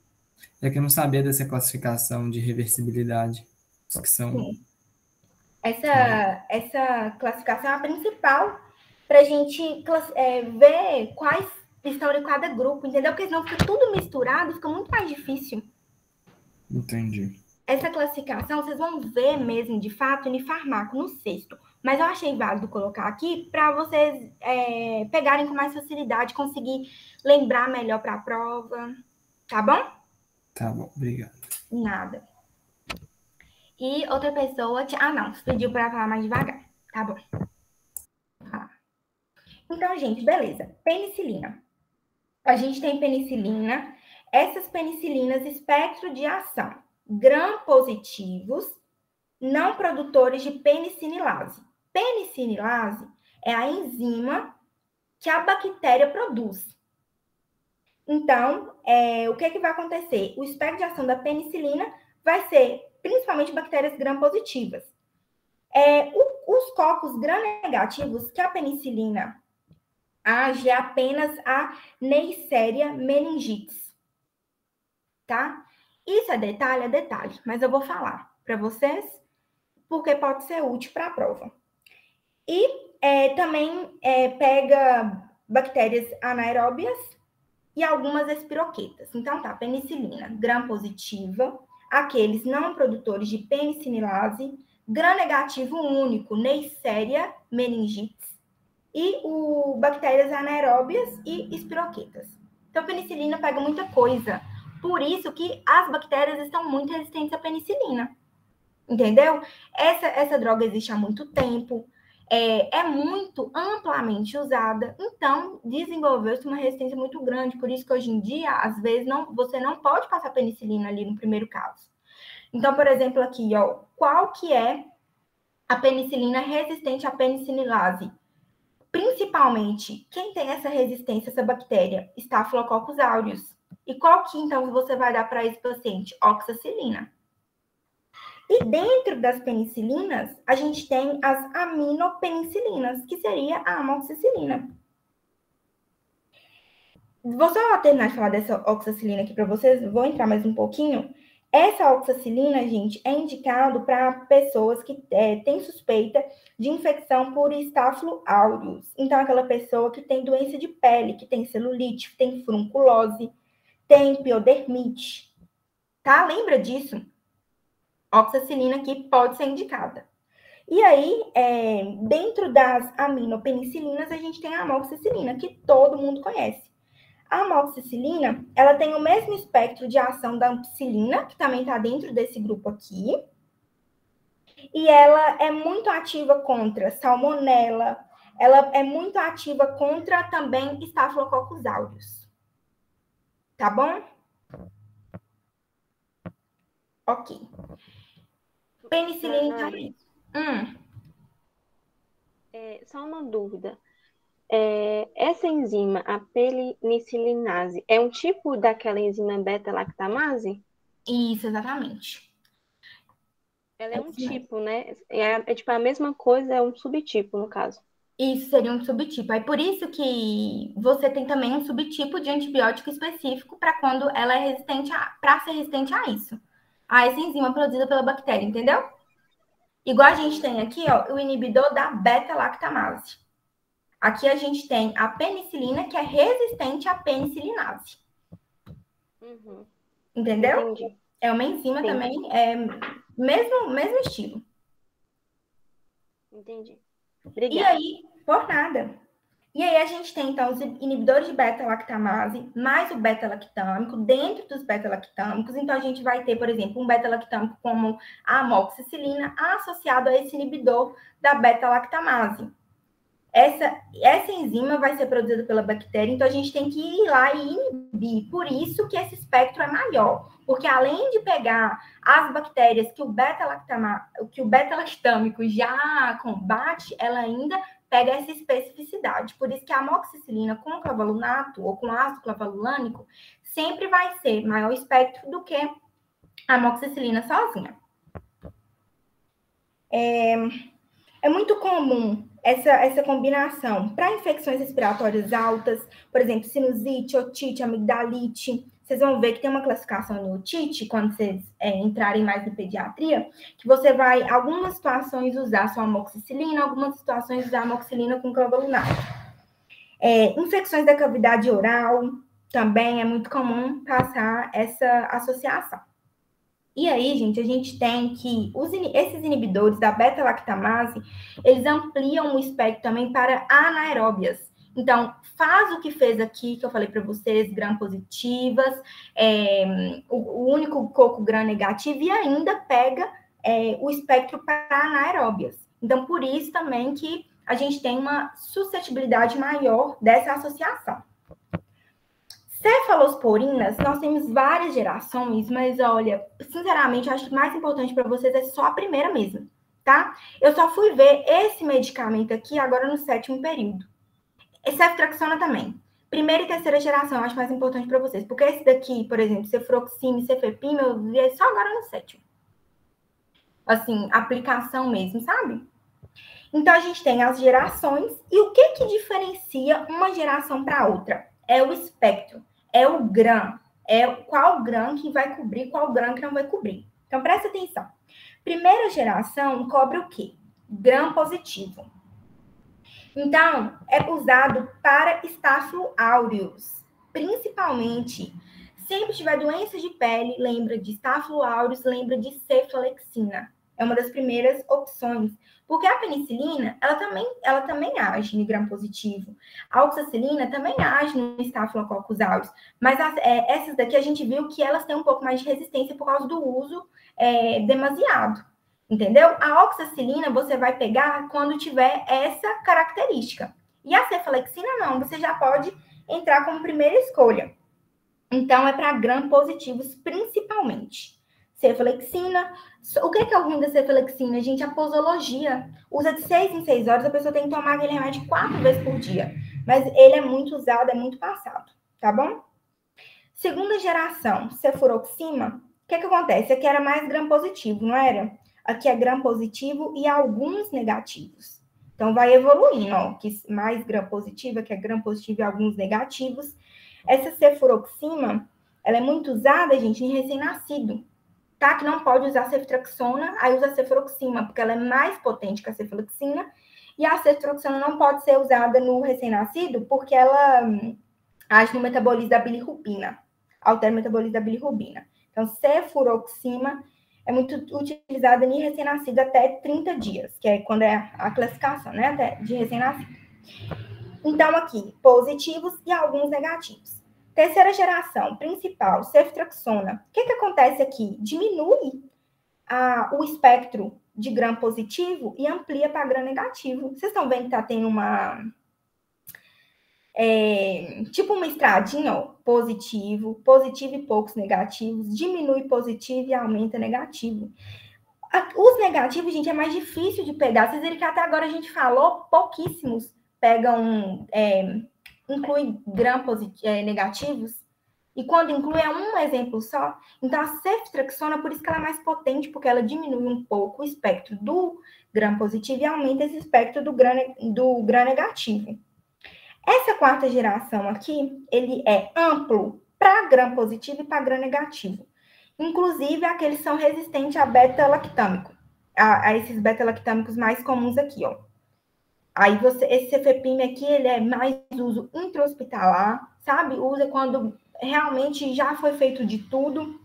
B: É que eu não sabia dessa classificação de reversibilidade. Os que são.
A: Sim.
B: Entendi.
A: Essa classificação é a principal para a gente ver quais estão em cada grupo, entendeu? Porque senão fica tudo misturado, fica muito mais difícil.
B: Entendi.
A: Essa classificação vocês vão ver mesmo, de fato, em farmaco, no sexto. Mas eu achei válido colocar aqui para vocês pegarem com mais facilidade, conseguir lembrar melhor para a prova. Tá bom?
B: Tá bom, obrigado.
A: Nada. E outra pessoa. Ah, não. Você pediu para falar mais devagar. Tá bom. Então, gente, beleza. Penicilina. A gente tem penicilina. Essas penicilinas, espectro de ação. Gram-positivos, não produtores de penicilase. Penicilase é a enzima que a bactéria produz. Então, o que vai acontecer? O espectro de ação da penicilina vai ser principalmente bactérias gram-positivas. Os cocos gram-negativos que a penicilina age é apenas a Neisseria meningitis, tá? Isso é detalhe, mas eu vou falar para vocês porque pode ser útil para a prova. E também pega bactérias anaeróbias e algumas espiroquetas. Então tá, penicilina, gram-positiva, aqueles não produtores de penicilase, gram-negativo único, Neisseria meningitis, e o bactérias anaeróbias e espiroquetas. Então, a penicilina pega muita coisa. Por isso que as bactérias estão muito resistentes à penicilina. Entendeu? Essa droga existe há muito tempo, é muito amplamente usada, então desenvolveu-se uma resistência muito grande. Por isso que hoje em dia, às vezes, você não pode passar penicilina ali no primeiro caso. Então, por exemplo, aqui, ó, qual que é a penicilina resistente à penicilase? Principalmente, quem tem essa resistência, essa bactéria, Staphylococcus aureus. E qual que, então, você vai dar para esse paciente? Oxacilina. E dentro das penicilinas, a gente tem as aminopenicilinas, que seria a amoxicilina. Vou só terminar de falar dessa oxacilina aqui para vocês, vou entrar mais um pouquinho. Essa oxacilina, gente, é indicado para pessoas que têm suspeita de infecção por Staphylo aureus. Então, aquela pessoa que tem doença de pele, que tem celulite, que tem furunculose, tem piodermite, tá? Lembra disso? Oxacilina aqui pode ser indicada. E aí, dentro das aminopenicilinas, a gente tem a amoxicilina, que todo mundo conhece. A amoxicilina, ela tem o mesmo espectro de ação da ampicilina, que também está dentro desse grupo aqui. E ela é muito ativa contra salmonela, ela é muito ativa contra também Staphylococcus aureus. Tá bom? Ok. Penicilina, então, é
D: Mari,
A: isso.
D: só uma dúvida. Essa enzima, a penicilinase, é um tipo daquela enzima beta-lactamase?
A: Isso, exatamente.
D: Ela
A: É
D: é um
A: isso mesmo.
D: tipo, né? É tipo a mesma coisa, é um subtipo, no caso.
A: Isso seria um subtipo. Aí por isso que você tem também um subtipo de antibiótico específico para quando ela é resistente para ser resistente a isso. A essa enzima produzida pela bactéria, entendeu? Igual a gente tem aqui, ó, o inibidor da beta-lactamase. Aqui a gente tem a penicilina, que é resistente à penicilinase. Entendeu?
D: Entendi.
A: É uma enzima
D: Sim.
A: também, mesmo estilo.
D: Entendi.
A: E
D: Obrigada.
A: aí, por nada. E aí a gente tem, então, os inibidores de beta-lactamase, mais o beta-lactâmico, dentro dos beta-lactâmicos. Então, a gente vai ter, por exemplo, um beta-lactâmico como a amoxicilina associado a esse inibidor da beta-lactamase. Essa enzima vai ser produzida pela bactéria, então a gente tem que ir lá e inibir. Por isso que esse espectro é maior. Porque além de pegar as bactérias que o beta-lactâmico já combate, ela ainda pega essa especificidade. Por isso que a amoxicilina com clavalunato ou com ácido clavalulânico sempre vai ser maior espectro do que a amoxicilina sozinha. É muito comum essa combinação para infecções respiratórias altas, por exemplo, sinusite, otite, amigdalite. Vocês vão ver que tem uma classificação no otite, quando vocês entrarem mais em pediatria, que você vai, em algumas situações, usar só amoxicilina, algumas situações usar amoxicilina com clavalunato. Infecções da cavidade oral, também é muito comum passar essa associação. E aí, gente, a gente tem que esses inibidores da beta-lactamase, eles ampliam o espectro também para anaeróbias. Então, faz o que fez aqui, que eu falei para vocês, gram-positivas, o único coco gram-negativo, e ainda pega o espectro para anaeróbias. Então, por isso também que a gente tem uma suscetibilidade maior dessa associação. Cefalosporinas, nós temos várias gerações, mas olha, sinceramente, eu acho que o mais importante para vocês é só a primeira mesmo, tá? Eu só fui ver esse medicamento aqui agora no 7º período. Ceftriaxona também. Primeira e terceira geração, eu acho mais importante para vocês, porque esse daqui, por exemplo, cefroxime e cefepime, eu vi só agora no 7º. Assim, aplicação mesmo, sabe? Então, a gente tem as gerações, e o que diferencia uma geração para outra? É o espectro. É o gram, qual gram que vai cobrir, qual gram que não vai cobrir. Então, presta atenção. Primeira geração cobre o quê? Gram positivo. Então, é usado para Staphylo aureus, principalmente. Sempre tiver doenças de pele, lembra de Staphylo aureus, lembra de cefalexina. É uma das primeiras opções. Porque a penicilina, ela também age no gram positivo. A oxacilina também age no Staphylococcus aureus. Mas essas daqui a gente viu que elas têm um pouco mais de resistência por causa do uso demasiado. Entendeu? A oxacilina você vai pegar quando tiver essa característica. E a cefalexina não, você já pode entrar como primeira escolha. Então, é para gram positivos principalmente. Cefalexina. O que é o ruim da cefalexina, gente? A posologia. Usa de 6 em 6 horas, a pessoa tem que tomar aquele remédio 4 vezes por dia. Mas ele é muito usado, é muito passado, tá bom? Segunda geração, cefuroxima. O que acontece? Aqui era mais gram positivo, não era? Aqui é gram positivo e alguns negativos. Então, vai evoluindo, ó. Que mais gram positivo, aqui é gram positivo e alguns negativos. Essa cefuroxima, ela é muito usada, gente, em recém-nascido. Tá? Que não pode usar ceftriaxona, aí usa cefuroxima, porque ela é mais potente que a cefalexina. E a ceftriaxona não pode ser usada no recém-nascido, porque ela age no metabolismo da bilirrubina. Altera o metabolismo da bilirrubina. Então, cefuroxima é muito utilizada em recém-nascido até 30 dias, que é quando é a classificação, né? Até de recém-nascido. Então, aqui, positivos e alguns negativos. Terceira geração, principal, ceftriaxona. O que acontece aqui? Diminui o espectro de gram positivo e amplia para gram negativo. Vocês estão vendo que está tendo tipo uma estradinha, ó, positivo e poucos negativos, diminui positivo e aumenta negativo. Os negativos, gente, é mais difícil de pegar. Vocês viram que até agora a gente falou, pouquíssimos pegam, inclui gram negativos. E quando inclui é um exemplo só. Então, a ceftriaxona, por isso que ela é mais potente, porque ela diminui um pouco o espectro do gram positivo e aumenta esse espectro do gram negativo. Essa quarta geração aqui, ele é amplo para gram positivo e para gram negativo. Inclusive, aqueles são resistentes a beta-lactâmico. a esses beta-lactâmicos mais comuns aqui, ó. Aí esse cefepime aqui, ele é mais uso intra-hospitalar, sabe? Usa quando realmente já foi feito de tudo.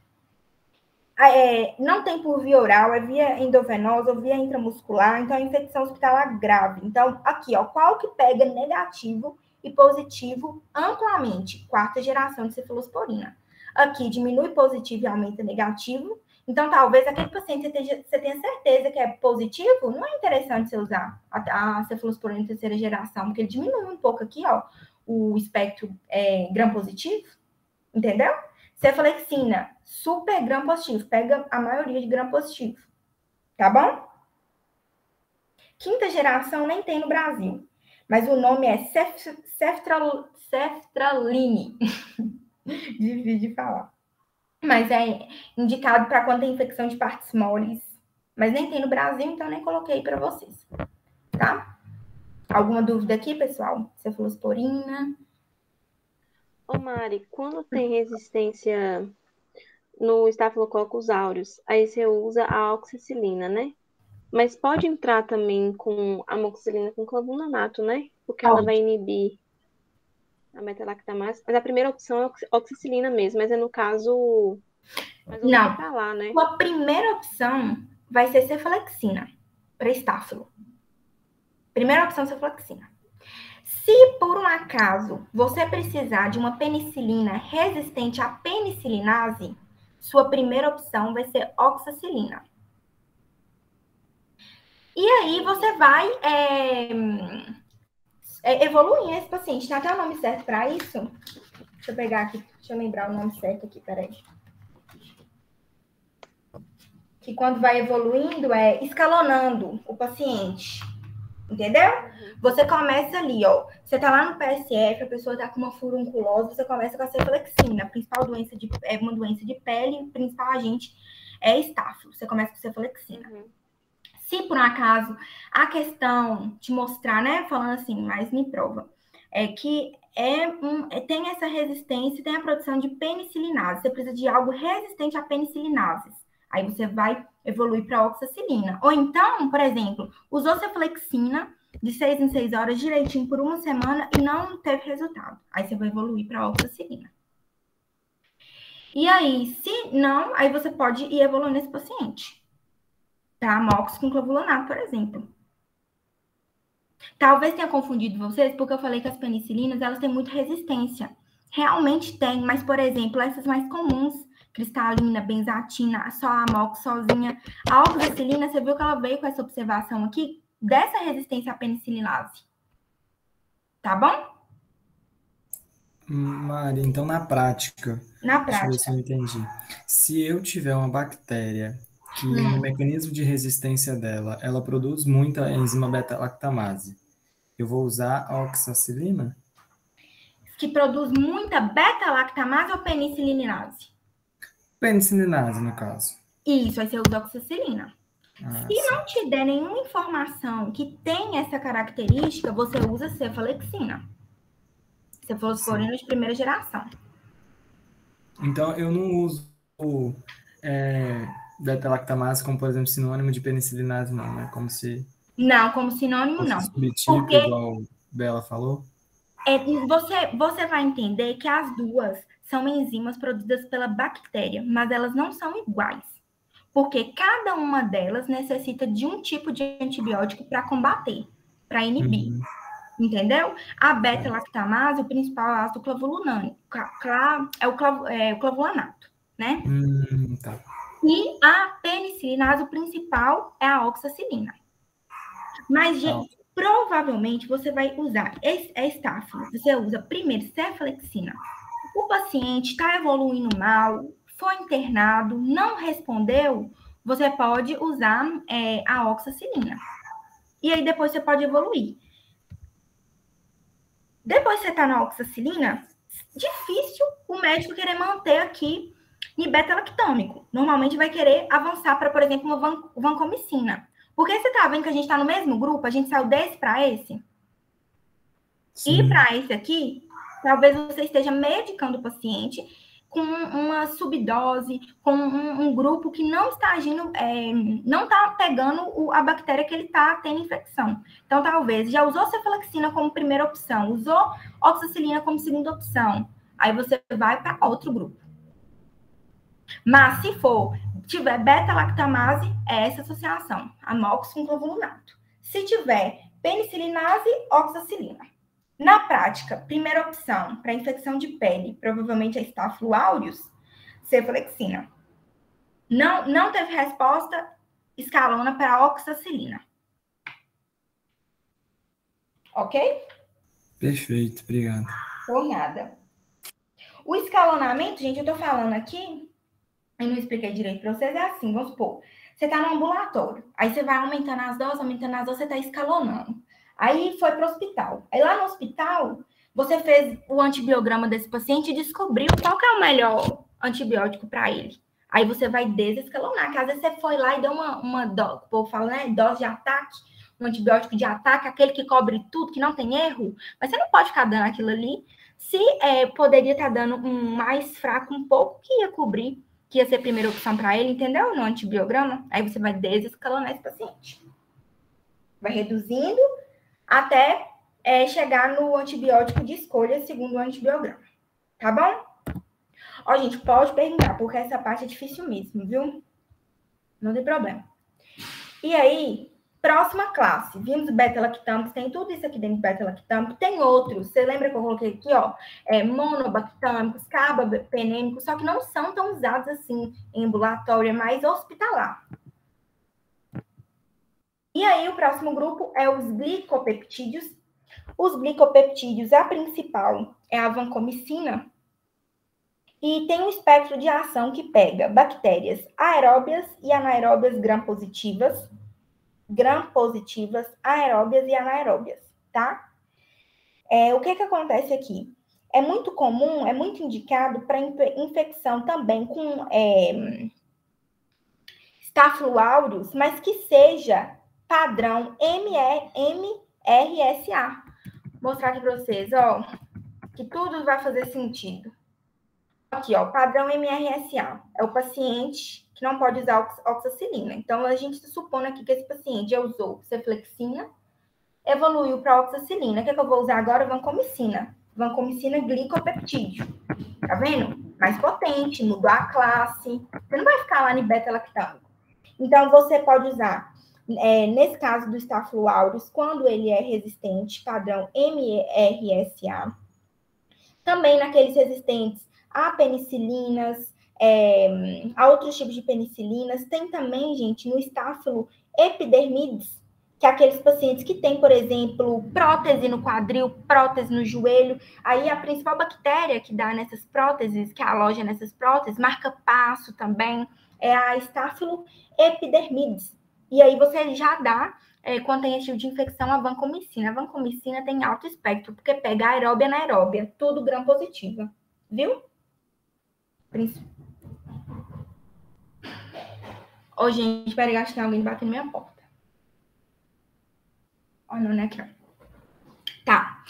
A: Não tem por via oral, é via endovenosa ou via intramuscular, então é infecção hospitalar grave. Então, aqui, ó, qual que pega negativo e positivo amplamente? 4ª geração de cefalosporina. Aqui diminui positivo e aumenta negativo. Então, talvez aquele paciente você tenha certeza que é positivo, não é interessante você usar a cefalosporina 3ª geração, porque ele diminui um pouco aqui, ó, o espectro gram-positivo, entendeu? Cefalexina, super gram-positivo, pega a maioria de gram-positivo, tá bom? 5ª geração nem tem no Brasil, mas o nome é ceftraline. Difícil de falar. Mas é indicado para quando tem infecção de partes moles. Mas nem tem no Brasil, então nem coloquei para vocês. Tá? Alguma dúvida aqui, pessoal? Cefalosporina.
D: Ô, Mari, quando tem resistência no Staphylococcus aureus, aí você usa a oxacilina, né? Mas pode entrar também com amoxicilina com clavulanato, né? Porque ela vai inibir a metalactamase. Mas a primeira opção é oxacilina mesmo, mas é no caso...
A: Não,
D: pra lá, né?
A: a primeira opção vai ser cefalexina para estáfilo. Primeira opção, cefalexina. Se por um acaso você precisar de uma penicilina resistente à penicilinase, sua primeira opção vai ser oxacilina. E aí você vai evoluindo esse paciente. Tem até o nome certo para isso? Deixa eu pegar aqui, deixa eu lembrar o nome certo aqui, peraí. Que quando vai evoluindo é escalonando o paciente. Entendeu? Você começa ali, ó. Você tá lá no PSF, a pessoa tá com uma furunculose, você começa com a cefalexina. A principal doença é uma doença de pele, o principal agente é estáfilo. Você começa com cefalexina. Se por um acaso a questão de mostrar, né, falando assim, mas me prova, é que tem essa resistência, tem a produção de penicilinase. Você precisa de algo resistente a penicilinases. Aí você vai evoluir para oxacilina. Ou então, por exemplo, usou cefalexina de 6 em 6 horas direitinho por uma semana e não teve resultado. Aí você vai evoluir para oxacilina. E aí, se não, aí você pode ir evoluindo esse paciente. Tá? Mox com clavulanato, por exemplo. Talvez tenha confundido vocês, porque eu falei que as penicilinas, elas têm muita resistência. Realmente tem, mas, por exemplo, essas mais comuns, cristalina, benzatina, só a Mox sozinha. A oxacilina, você viu que ela veio com essa observação aqui dessa resistência à penicilinase. Tá bom?
B: Mari, então na prática, deixa eu ver se eu entendi. Se eu tiver uma bactéria que no mecanismo de resistência dela, ela produz muita enzima beta-lactamase, eu vou usar a oxacilina?
A: Que produz muita beta-lactamase ou penicilinase?
B: Penicilinase, no caso.
A: Isso, aí você usa oxacilina. Se não te der nenhuma informação que tem essa característica, você usa cefalexina. Cefalosporina de primeira geração.
B: Então, eu não uso beta-lactamase como, por exemplo, sinônimo de penicilinase, não, né? Como se...
A: Não, como sinônimo, não.
B: Subtipo, porque... igual Bela falou?
A: Você vai entender que as duas são enzimas produzidas pela bactéria, mas elas não são iguais. Porque cada uma delas necessita de um tipo de antibiótico para combater, para inibir. Entendeu? A beta-lactamase, o principal é o ácido clavulunânico, é o clavulanato, né?
B: Tá.
A: E a penicilinase, o principal é a oxacilina. Mas, gente, provavelmente você vai usar estáfilo. Você usa primeiro cefalexina. O paciente está evoluindo mal, foi internado, não respondeu, você pode usar a oxacilina. E aí depois você pode evoluir. Depois que você está na oxacilina, difícil o médico querer manter aqui em beta-lactâmico. Normalmente vai querer avançar para, por exemplo, uma vancomicina. Porque você está vendo que a gente está no mesmo grupo, a gente saiu desse para esse. Sim. E para esse aqui, talvez você esteja medicando o paciente com uma subdose, com um grupo que não está agindo, não está pegando a bactéria que ele está tendo infecção. Então, talvez, já usou cefalexina como primeira opção, usou oxacilina como segunda opção, aí você vai para outro grupo. Mas, se tiver beta-lactamase, é essa associação, amox com clavulunato. Se tiver penicilinase, oxacilina. Na prática, primeira opção para infecção de pele, provavelmente é Staphylo aureus, cefalexina. Não teve resposta, escalona para oxacilina. Ok?
B: Perfeito, obrigado.
A: Por nada. O escalonamento, gente, eu tô falando aqui, eu não expliquei direito para vocês, é assim, vamos supor, você tá no ambulatório, aí você vai aumentando as doses, você tá escalonando. Aí foi para o hospital. Aí lá no hospital, você fez o antibiograma desse paciente e descobriu qual que é o melhor antibiótico para ele. Aí você vai desescalonar, que às vezes você foi lá e deu uma dose, o povo fala, né, dose de ataque, um antibiótico de ataque, aquele que cobre tudo, que não tem erro, mas você não pode ficar dando aquilo ali, se poderia estar dando um mais fraco um pouco, que ia cobrir, que ia ser a primeira opção para ele, entendeu? No antibiograma, aí você vai desescalonar esse paciente. Vai reduzindo até chegar no antibiótico de escolha, segundo o antibiograma. Tá bom? Ó, gente, pode perguntar, porque essa parte é difícil mesmo, viu? Não tem problema. E aí, próxima classe. Vimos beta-lactâmicos, tem tudo isso aqui dentro de beta-lactâmico. Tem outros, você lembra que eu coloquei aqui, ó? Monobactâmicos, carbapenêmicos, só que não são tão usados assim em ambulatório, é mais hospitalar. E aí, o próximo grupo é os glicopeptídeos. Os glicopeptídeos, a principal é a vancomicina. E tem um espectro de ação que pega bactérias aeróbias e anaeróbias gram-positivas, aeróbias e anaeróbias, tá? O que acontece aqui? É muito comum, é muito indicado para infecção também com Staphylo aureus, mas que seja padrão MRSA. Vou mostrar aqui para vocês, ó, que tudo vai fazer sentido. Aqui, ó, padrão MRSA. É o paciente que não pode usar oxacilina. Então, a gente está supondo aqui que esse paciente já usou cefalexina, evoluiu para oxacilina. O que eu vou usar agora? Vancomicina. Vancomicina glicopeptídeo. Tá vendo? Mais potente, mudou a classe. Você não vai ficar lá em beta-lactâmico. Então, você pode usar, nesse caso do Staphylo aureus, quando ele é resistente, padrão MRSA. Também naqueles resistentes a penicilinas, a outros tipos de penicilinas. Tem também, gente, no Staphylo epidermidis, que é aqueles pacientes que têm, por exemplo, prótese no quadril, prótese no joelho. Aí a principal bactéria que dá nessas próteses, que aloja nessas próteses, marca-passo também, é a Staphylo epidermidis. E aí você já dá, quando tem esse tipo de infecção, a vancomicina. A vancomicina tem alto espectro, porque pega aeróbia e anaeróbia, tudo gram-positiva, viu? Ô, gente, peraí, acho que tem alguém batendo na minha porta. Ó, não é aqui, ó. Tá.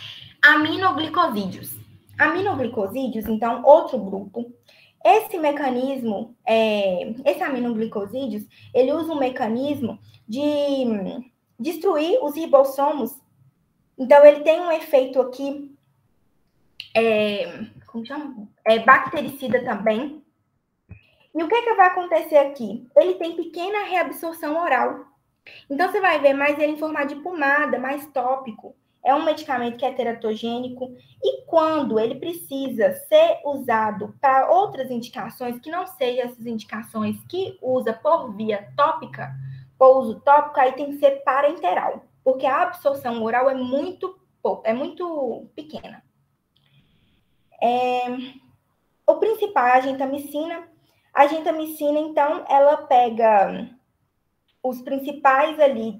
A: Aminoglicosídeos. Aminoglicosídeos, então, outro grupo. Esse mecanismo, esse aminoglicosídeos, ele usa um mecanismo de destruir os ribossomos. Então, ele tem um efeito aqui, como chama? Bactericida também. E o que vai acontecer aqui? Ele tem pequena reabsorção oral. Então, você vai ver mais ele em formato de pomada, mais tópico. É um medicamento que é teratogênico. E quando ele precisa ser usado para outras indicações, que não sejam essas indicações que usa por via tópica, por uso tópico, aí tem que ser parenteral. Porque a absorção oral é muito pequena. O principal é a gentamicina. A gentamicina, então, ela pega os principais ali,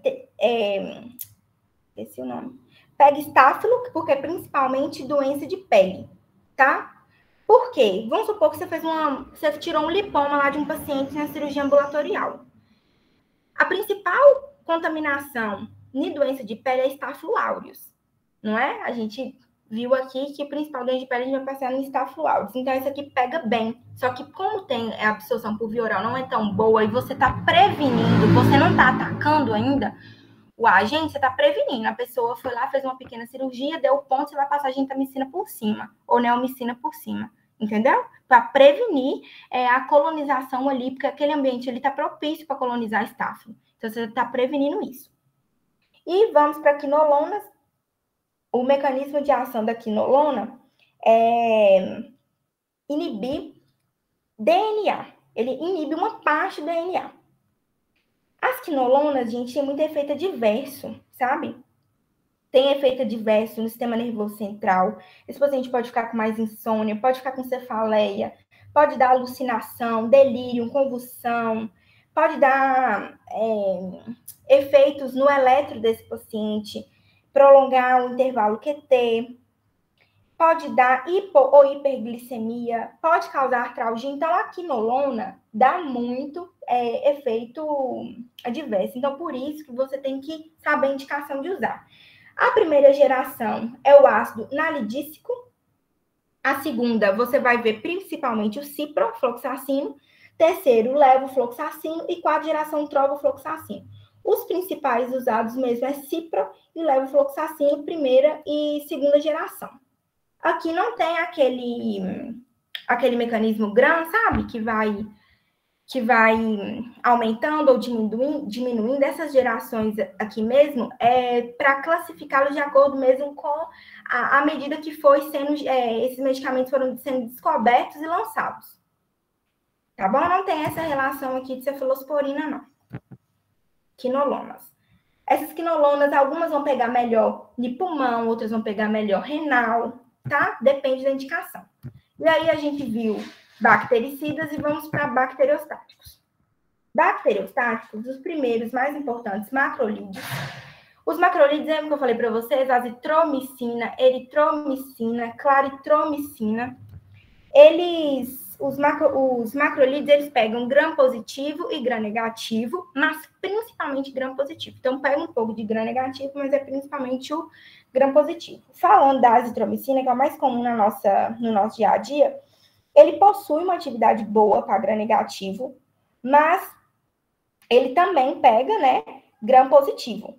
A: esqueci o nome, pega estáfilo, porque é principalmente doença de pele, tá? Por quê? Vamos supor que você tirou um lipoma lá de um paciente na cirurgia ambulatorial. A principal contaminação em doença de pele é Staphylo aureus, não é? A gente viu aqui que o principal doença de pele a gente vai passar no Staphylo aureus. Então, isso aqui pega bem. Só que como tem a absorção por via oral não é tão boa e você está prevenindo, você não está atacando ainda o agente, você está prevenindo. A pessoa foi lá, fez uma pequena cirurgia, deu ponto, você vai passar gentamicina por cima ou neomicina por cima. Entendeu? Para prevenir a colonização ali, porque aquele ambiente ele está propício para colonizar Staphylo. Então, você está prevenindo isso. E vamos para quinolonas. O mecanismo de ação da quinolona é inibir DNA. Ele inibe uma parte do DNA. As quinolonas, gente, tem muito efeito adverso, sabe? Tem efeito adverso no sistema nervoso central. Esse paciente pode ficar com mais insônia, pode ficar com cefaleia, pode dar alucinação, delírio, convulsão, pode dar efeitos no eletro desse paciente, prolongar o intervalo QT, pode dar hipo ou hiperglicemia, pode causar artralgia. Então, a quinolona dá muito efeito adverso. Então, por isso que você tem que saber a indicação de usar. A primeira geração é o ácido nalidícico. A segunda, você vai ver principalmente o ciprofloxacino. Terceiro, levofloxacino. E quarta geração, trovofloxacino. Os principais usados mesmo é cipro e levofloxacino, primeira e segunda geração. Aqui não tem aquele mecanismo GRAM, sabe? Que vai aumentando ou diminuindo essas gerações aqui mesmo, para classificá-los de acordo mesmo com a medida que foi sendo, esses medicamentos foram sendo descobertos e lançados. Tá bom? Não tem essa relação aqui de cefalosporina, não. Quinolonas. Essas quinolonas, algumas vão pegar melhor de pulmão, outras vão pegar melhor renal, tá? Depende da indicação. E aí a gente viu bactericidas e vamos para bacteriostáticos. Bacteriostáticos, os primeiros, mais importantes, macrolídeos. Os macrolídeos, lembra que eu falei para vocês? Azitromicina, eritromicina, claritromicina. Os macrolídeos, eles pegam gram positivo e gram negativo, mas principalmente gram positivo. Então, pega um pouco de gram negativo, mas é principalmente o gram positivo. Falando da azitromicina, que é o mais comum no nosso dia a dia, ele possui uma atividade boa para gram negativo, mas ele também pega, né, gram positivo.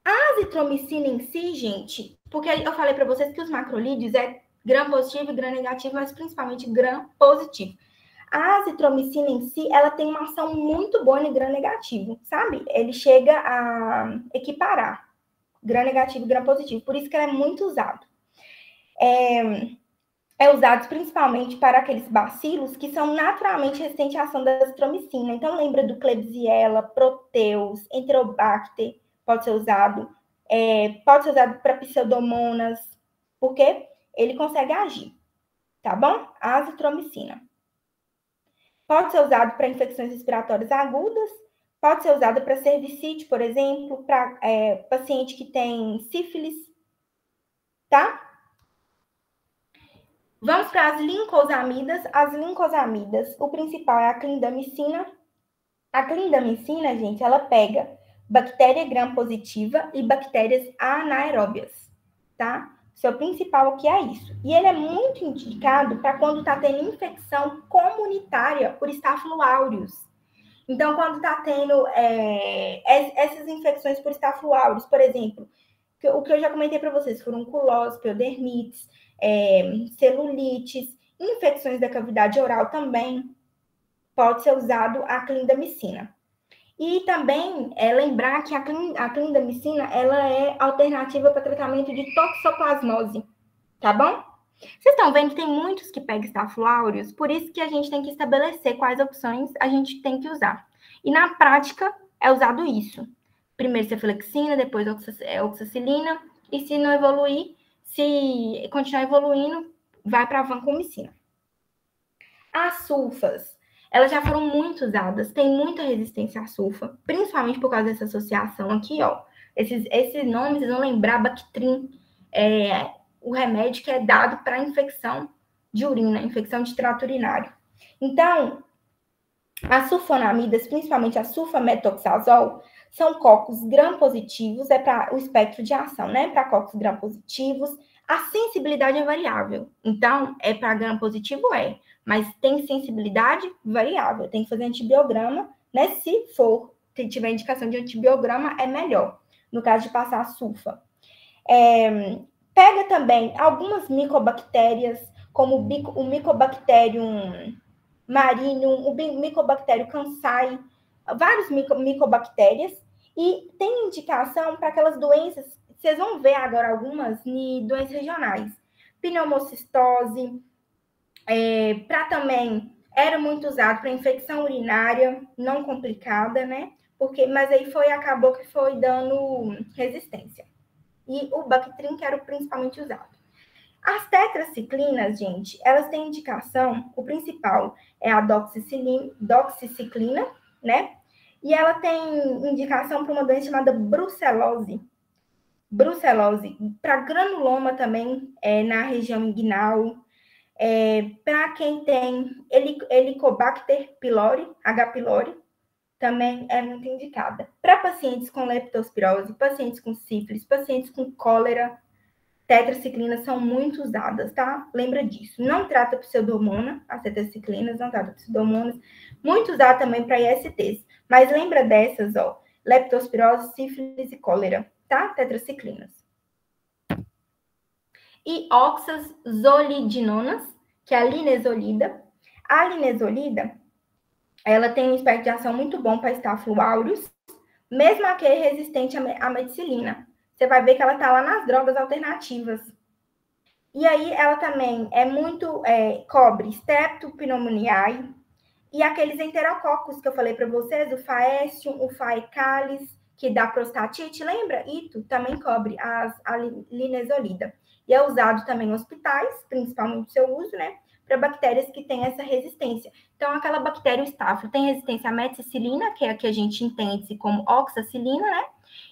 A: A azitromicina em si, gente, porque eu falei para vocês que os macrolídeos gram positivo e gram negativo, mas principalmente gram positivo. A azitromicina em si, ela tem uma ação muito boa em gram negativo, sabe? Ele chega a equiparar gram negativo e gram positivo, por isso que ela é muito usado. É usado principalmente para aqueles bacilos que são naturalmente resistentes à ação da azitromicina. Então, lembra do Klebsiella, Proteus, Enterobacter, pode ser usado para pseudomonas, porque ele consegue agir, tá bom? A azitromicina. Pode ser usado para infecções respiratórias agudas, pode ser usado para cervicite, por exemplo, para paciente que tem sífilis, tá? Vamos para as lincosamidas. As lincosamidas, o principal é a clindamicina. A clindamicina, gente, ela pega bactéria gram-positiva e bactérias anaeróbias, tá? Seu principal aqui é isso. E ele é muito indicado para quando está tendo infecção comunitária por Staphylo aureus. Então, quando está tendo essas infecções por Staphylo aureus, por exemplo, o que eu já comentei para vocês, furunculose, piodermites, celulites, infecções da cavidade oral também, pode ser usado a clindamicina. E também lembrar que a clindamicina, ela é alternativa para tratamento de toxoplasmose, tá bom? Vocês estão vendo que tem muitos que pegam Staphylo aureus, por isso que a gente tem que estabelecer quais opções a gente tem que usar. E na prática, é usado isso. Primeiro cefalexina, depois oxacilina, e se não evoluir, se continuar evoluindo, vai para a vancomicina. As sulfas, elas já foram muito usadas, tem muita resistência à sulfa, principalmente por causa dessa associação aqui, ó. Esses nomes, vocês vão lembrar, Bactrim, o remédio que é dado para infecção de urina, infecção de trato urinário. Então, as sulfonamidas, principalmente a sulfametoxazol, são cocos gram-positivos, para o espectro de ação, né? Para cocos gram-positivos, A sensibilidade é variável. Então, é para gram positivo? Mas tem sensibilidade variável. Tem que fazer antibiograma, né? Se tiver indicação de antibiograma, é melhor. No caso de passar a sulfa. Pega também algumas micobactérias, como o Mycobacterium marinum, o Mycobacterium kansai, várias micobactérias, e tem indicação para aquelas doenças, vocês vão ver agora algumas doenças regionais, pneumocistose, para também, era muito usado para infecção urinária não complicada, né? Mas aí acabou que foi dando resistência. E o Bactrim, que era o principalmente usado. As tetraciclinas, gente, elas têm indicação, o principal é a doxiciclina, né? E ela tem indicação para uma doença chamada brucelose. Brucelose, para granuloma também, na região inguinal. Para quem tem Helicobacter pylori, H. pylori, também é muito indicada. Para pacientes com leptospirose, pacientes com sífilis, pacientes com cólera, tetraciclinas são muito usadas, tá? Lembra disso. Não trata pseudomonas, as tetraciclinas não trata pseudomonas. Muito usada também para ISTs. Mas lembra dessas, ó. Leptospirose, sífilis e cólera, tá? Tetraciclinas. E oxazolidinonas, que é a linezolida. A linezolida, ela tem um espectro de ação muito bom para Staphylococcus aureus, mesmo aquele resistente à meticilina. Você vai ver que ela está lá nas drogas alternativas. E aí, ela também cobre Streptopneumoniae e aqueles enterococos que eu falei para vocês, o Faecium, o Faecalis, que dá prostatite, lembra? Ito também cobre a linezolida. E é usado também em hospitais, principalmente o seu uso, né? Para bactérias que têm essa resistência. Então, aquela bactéria, o Staphylo, tem resistência à meticilina, que é a que a gente entende como oxacilina, né?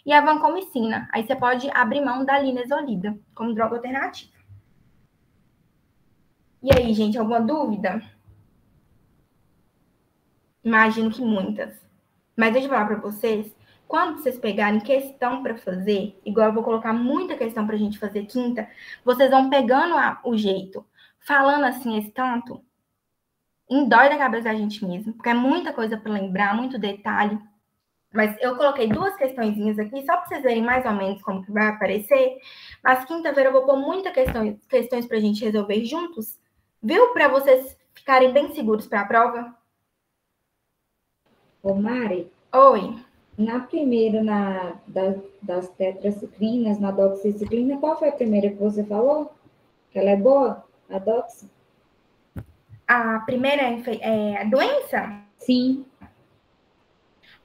A: E a vancomicina. Aí você pode abrir mão da linezolida como droga alternativa. E aí, gente, alguma dúvida? Imagino que muitas. Mas deixa eu falar para vocês, quando vocês pegarem questão para fazer, igual eu vou colocar muita questão para a gente fazer quinta, vocês vão pegando o jeito, falando assim esse tanto, endói da cabeça da gente mesmo, porque é muita coisa para lembrar, muito detalhe. Mas eu coloquei 2 questõezinhas aqui, só para vocês verem mais ou menos como que vai aparecer. Mas quinta-feira eu vou pôr muitas questões para a gente resolver juntos, viu? Para vocês ficarem bem seguros para a prova.
C: Ô, Mari.
A: Oi.
C: Na primeira, das tetraciclinas, na doxiciclina, qual foi a primeira que você falou? Que ela é boa? A doxi?
A: A primeira é a doença?
C: Sim.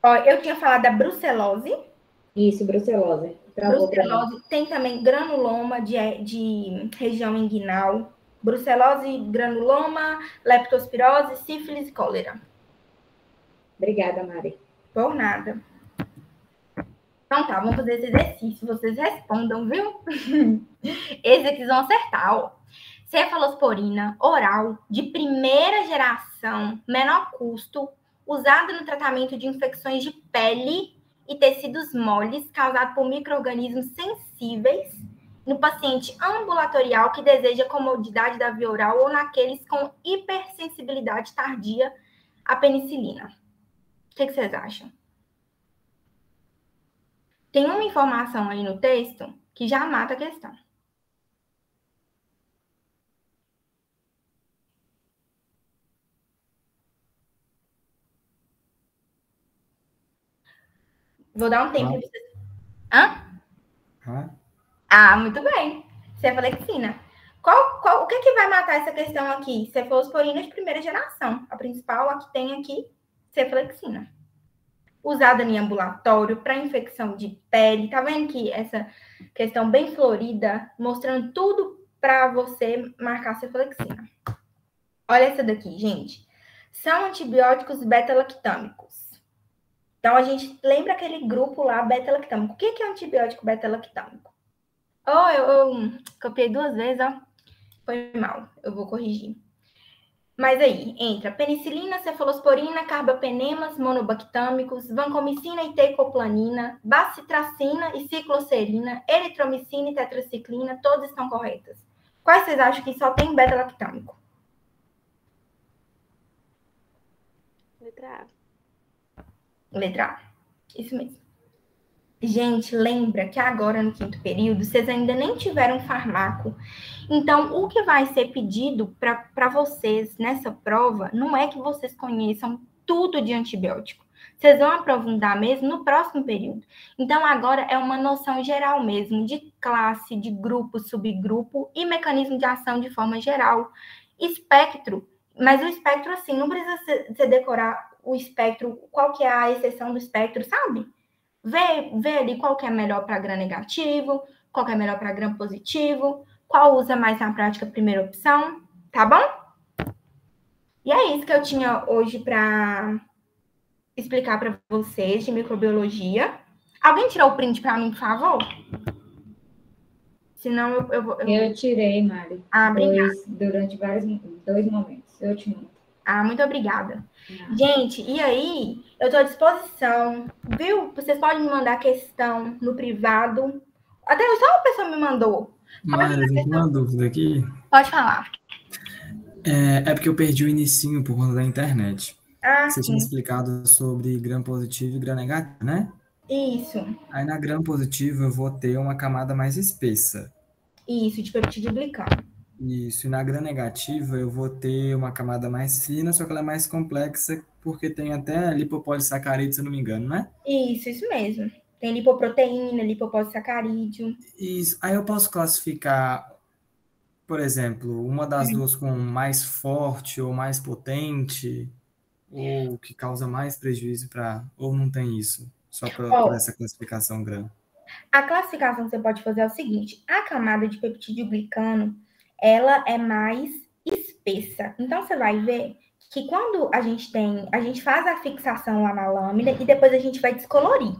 A: Ó, eu tinha falado da brucelose.
C: Isso, brucelose.
A: Brucelose, tem também granuloma de região inguinal. Brucelose, granuloma, leptospirose, sífilis e cólera.
C: Obrigada, Mari.
A: Por nada. Então tá, vamos fazer esse exercício. Vocês respondam, viu? Esses aqui vão acertar, ó. Cefalosporina oral de primeira geração, menor custo, usada no tratamento de infecções de pele e tecidos moles causados por micro-organismos sensíveis no paciente ambulatorial que deseja comodidade da via oral ou naqueles com hipersensibilidade tardia à penicilina. O que vocês acham? Tem uma informação aí no texto que já mata a questão. Vou dar um tempo para vocês. Hã? Ah, muito bem. Cefalexina. O que vai matar essa questão aqui? Cefalosporina de primeira geração. A principal, a que tem aqui, cefalexina. Usada em ambulatório para infecção de pele. Tá vendo que essa questão bem florida, mostrando tudo para você marcar cefalexina. Olha essa daqui, gente. São antibióticos beta-lactâmicos. Então, a gente lembra aquele grupo lá, beta-lactâmico. O que é antibiótico beta-lactâmico? Eu copiei 2 vezes, ó. Foi mal, eu vou corrigir. Mas aí entra penicilina, cefalosporina, carbapenemas, monobactâmicos, vancomicina e teicoplanin, bacitracina e cicloserina, eritromicina e tetraciclina, todas estão corretas. Quais vocês acham que só tem beta-lactâmico?
D: Letra A.
A: Letra A. Isso mesmo. Gente, lembra que agora no 5º período, vocês ainda nem tiveram farmaco. Então, o que vai ser pedido para vocês nessa prova não é que vocês conheçam tudo de antibiótico. Vocês vão aprofundar mesmo no próximo período. Então, agora é uma noção geral mesmo, de classe, de grupo, subgrupo e mecanismo de ação de forma geral. Espectro, mas o espectro, assim, não precisa você decorar o espectro, qual que é a exceção do espectro, sabe? Vê ali qual que é melhor para gram negativo, qual que é melhor para gram positivo, qual usa mais na prática a primeira opção, tá bom? E é isso que eu tinha hoje para explicar para vocês de microbiologia. Alguém tirou o print para mim, por favor? Senão
C: eu tirei, Mari.
A: Obrigada.
C: Durante 2 momentos. Eu te mando.
A: Muito obrigada. Gente, e aí, eu estou à disposição, viu? Vocês podem me mandar questão no privado. Até só uma pessoa me mandou.
B: Mari, eu tenho uma dúvida aqui.
A: Pode falar.
B: É porque eu perdi o inicinho por conta da internet. Você
A: Sim.
B: tinha explicado sobre gram positivo e gram negativo, né?
A: Isso.
B: Aí na gram positivo eu vou ter uma camada mais espessa.
A: Isso, de peptídeo glicano.
B: Isso, e na gram negativa eu vou ter uma camada mais fina, só que ela é mais complexa, porque tem até lipopolissacarídeo, se eu não me engano, né?
A: Isso mesmo. Tem lipoproteína, lipopolissacarídeo.
B: Isso, aí eu posso classificar, por exemplo, uma das duas com mais forte ou mais potente, ou que causa mais prejuízo ou não tem isso, só por essa classificação gram.
A: A classificação que você pode fazer é o seguinte, a camada de peptídeo glicano, ela é mais espessa. Então, você vai ver que quando a gente faz a fixação lá na lâmina e depois a gente vai descolorir.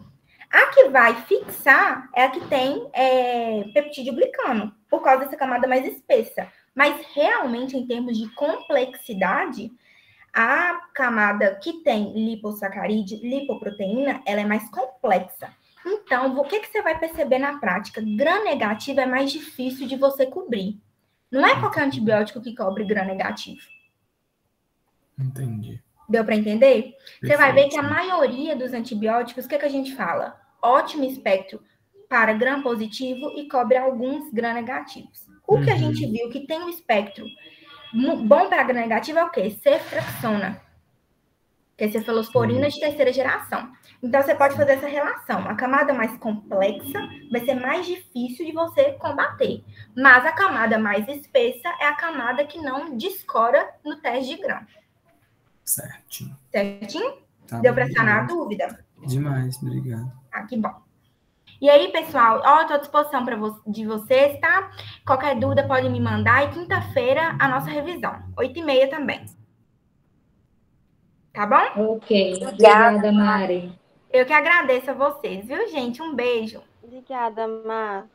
A: A que vai fixar é a que tem peptídeo glicano, por causa dessa camada mais espessa. Mas, realmente, em termos de complexidade, a camada que tem lipossacarídeo, lipoproteína, ela é mais complexa. Então, o que você vai perceber na prática? Gram negativo é mais difícil de você cobrir. Não é qualquer antibiótico que cobre gram negativo.
B: Entendi.
A: Deu para entender?
B: Perfeito.
A: Você vai ver que a maioria dos antibióticos, o que a gente fala? Ótimo espectro para gram positivo e cobre alguns gram negativos. O que a gente viu que tem um espectro bom para gram negativo é o quê? Ceftriaxona, que é cefalosporina de 3ª geração. Então, você pode fazer essa relação. A camada mais complexa vai ser mais difícil de você combater. Mas a camada mais espessa é a camada que não descora no teste de gram.
B: Certinho.
A: Certinho?
B: Tá
A: Deu
B: bom,
A: para sanar a dúvida?
B: Demais, obrigado.
A: Que bom. E aí, pessoal, eu estou à disposição de vocês, tá? Qualquer dúvida pode me mandar. E quinta-feira, a nossa revisão. 8h30 também. Tá bom?
C: Ok. Obrigada, Mari.
A: Eu que agradeço a vocês, viu, gente? Um beijo.
D: Obrigada, Mar.